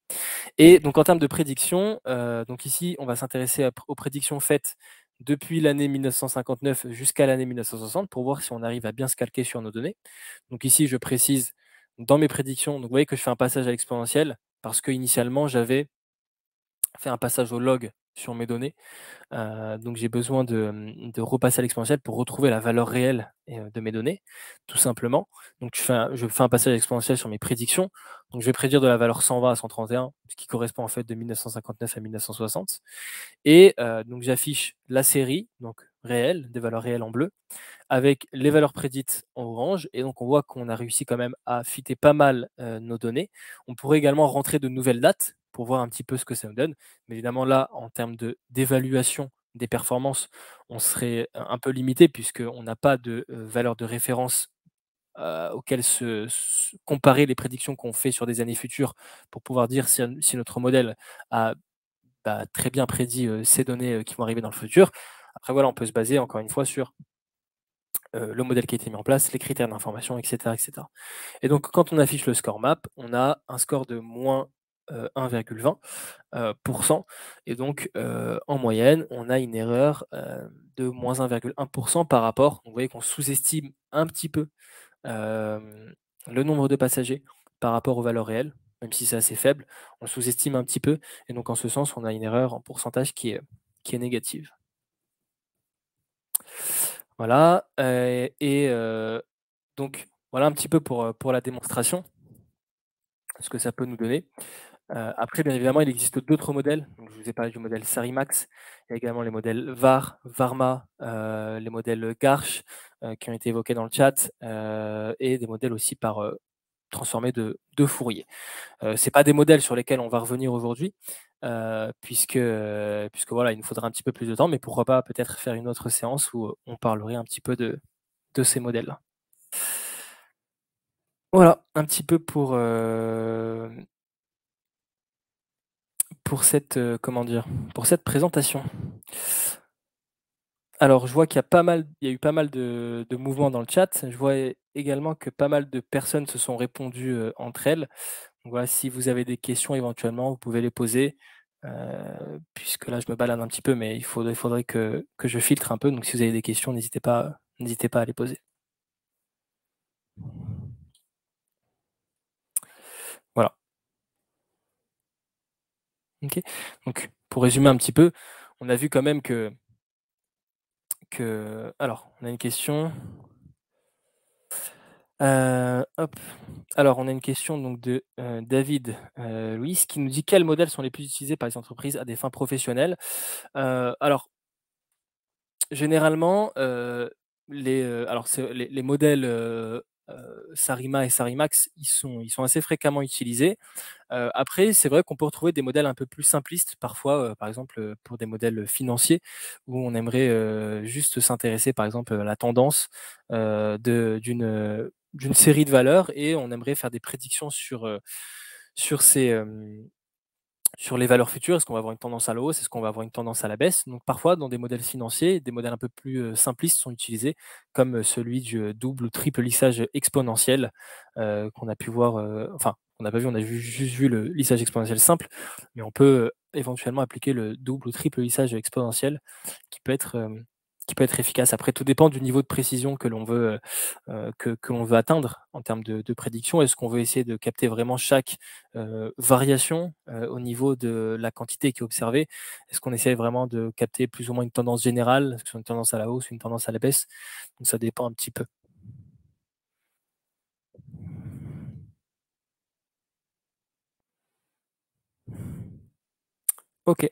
Speaker 1: Et donc en termes de prédictions, donc ici, on va s'intéresser aux prédictions faites depuis l'année 1959 jusqu'à l'année 1960 pour voir si on arrive à bien se calquer sur nos données. Donc ici, je précise dans mes prédictions, donc vous voyez que je fais un passage à l'exponentielle parce qu'initialement, j'avais fait un passage au log sur mes données. Donc j'ai besoin de repasser à l'exponentielle pour retrouver la valeur réelle de mes données, tout simplement. Donc je fais un passage exponentiel sur mes prédictions. Donc je vais prédire de la valeur 120 à 131, ce qui correspond en fait de 1959 à 1960 et donc j'affiche la série, donc réelle, des valeurs réelles en bleu, avec les valeurs prédites en orange et donc on voit qu'on a réussi quand même à fitter pas mal, nos données. On pourrait également rentrer de nouvelles dates pour voir un petit peu ce que ça nous donne. Mais évidemment là, en termes d'évaluation des performances, on serait un peu limité puisqu'on n'a pas de, valeur de référence, auxquelles se comparer les prédictions qu'on fait sur des années futures pour pouvoir dire si notre modèle a, très bien prédit, ces données, qui vont arriver dans le futur. Après voilà, on peut se baser encore une fois sur le modèle qui a été mis en place, les critères d'information, et cetera, et cetera. Et donc quand on affiche le score map, on a un score de moins 1,20 et donc en moyenne, on a une erreur, de moins 1,1 par rapport, donc vous voyez qu'on sous-estime un petit peu, le nombre de passagers par rapport aux valeurs réelles, même si c'est assez faible, on sous-estime un petit peu et donc en ce sens, on a une erreur en pourcentage qui est négative. Voilà, donc voilà un petit peu pour la démonstration, ce que ça peut nous donner. Après bien évidemment, il existe d'autres modèles. Donc je vous ai parlé du modèle Sarimax. Il y a également les modèles VAR, Varma, les modèles Garch, qui ont été évoqués dans le chat, et des modèles aussi par, transformés de Fourier. C'est pas des modèles sur lesquels on va revenir aujourd'hui, puisque voilà, il nous faudra un petit peu plus de temps, mais pourquoi pas peut-être faire une autre séance où, on parlerait un petit peu de ces modèles-là. Voilà, un petit peu pour cette, comment dire? Pour cette présentation. Alors je vois qu'il y a eu pas mal de mouvements dans le chat. Je vois également que pas mal de personnes se sont répondues, entre elles. Donc voilà, si vous avez des questions éventuellement, vous pouvez les poser, puisque là je me balade un petit peu, mais il faudrait que je filtre un peu. Donc si vous avez des questions, n'hésitez pas à les poser. Voilà, OK. Donc pour résumer un petit peu, on a vu quand même alors on a une question. Hop. Alors, on a une question donc de, David, Louis qui nous dit: «Quels modèles sont les plus utilisés par les entreprises à des fins professionnelles?» Alors généralement, alors c'est les modèles, Sarima et Sarimax, ils sont assez fréquemment utilisés. Après, c'est vrai qu'on peut retrouver des modèles un peu plus simplistes parfois, par exemple, pour des modèles financiers où on aimerait, juste s'intéresser par exemple, à la tendance, d'une série de valeurs et on aimerait faire des prédictions sur ces, sur les valeurs futures. Est-ce qu'on va avoir une tendance à la hausse? Est-ce qu'on va avoir une tendance à la baisse? Donc parfois, dans des modèles financiers, des modèles un peu plus, simplistes sont utilisés, comme, celui du, double ou triple lissage exponentiel, qu'on a pu voir, enfin, on n'a pas vu, on a juste vu le lissage exponentiel simple, mais on peut, éventuellement appliquer le double ou triple lissage exponentiel qui peut être, qui peut être efficace. Après, tout dépend du niveau de précision que l'on veut, que l'on veut atteindre en termes de prédiction. Est-ce qu'on veut essayer de capter vraiment chaque, variation, au niveau de la quantité qui est observée? Est-ce qu'on essaie vraiment de capter plus ou moins une tendance générale? Est-ce que c'est une tendance à la hausse, une tendance à la baisse? Donc ça dépend un petit peu. OK.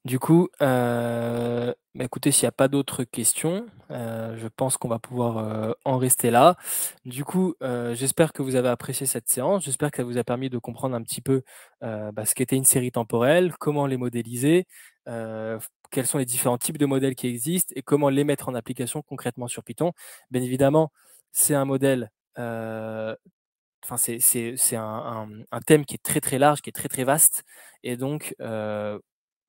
Speaker 1: Du coup, Bah, écoutez, s'il y a pas d'autres questions, je pense qu'on va pouvoir, en rester là. Du coup, j'espère que vous avez apprécié cette séance. J'espère que ça vous a permis de comprendre un petit peu, ce qu'était une série temporelle, comment les modéliser, quels sont les différents types de modèles qui existent et comment les mettre en application concrètement sur Python. Bien évidemment, c'est un modèle, enfin c'est un thème qui est très, très large, qui est très, très vaste et donc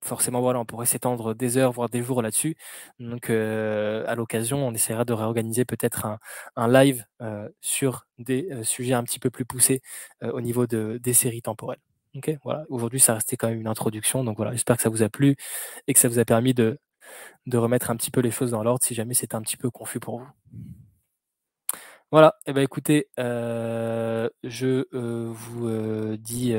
Speaker 1: forcément, voilà, on pourrait s'étendre des heures, voire des jours là-dessus. Donc à l'occasion, on essaiera de réorganiser peut-être un live, sur des, sujets un petit peu plus poussés, au niveau des séries temporelles. OK? Voilà, aujourd'hui, ça restait quand même une introduction, donc voilà, j'espère que ça vous a plu et que ça vous a permis de remettre un petit peu les choses dans l'ordre si jamais c'était un petit peu confus pour vous. Voilà, et ben écoutez, je, vous, dis,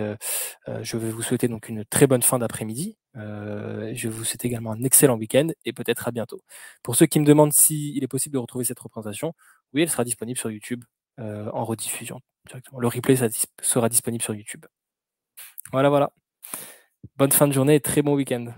Speaker 1: je vais vous souhaiter donc une très bonne fin d'après-midi. Je vous souhaite également un excellent week-end et peut-être à bientôt. Pour ceux qui me demandent s'il est possible de retrouver cette représentation, oui, elle sera disponible sur YouTube, en rediffusion directement. Le replay sera disponible sur YouTube. Voilà, voilà. Bonne fin de journée et très bon week-end.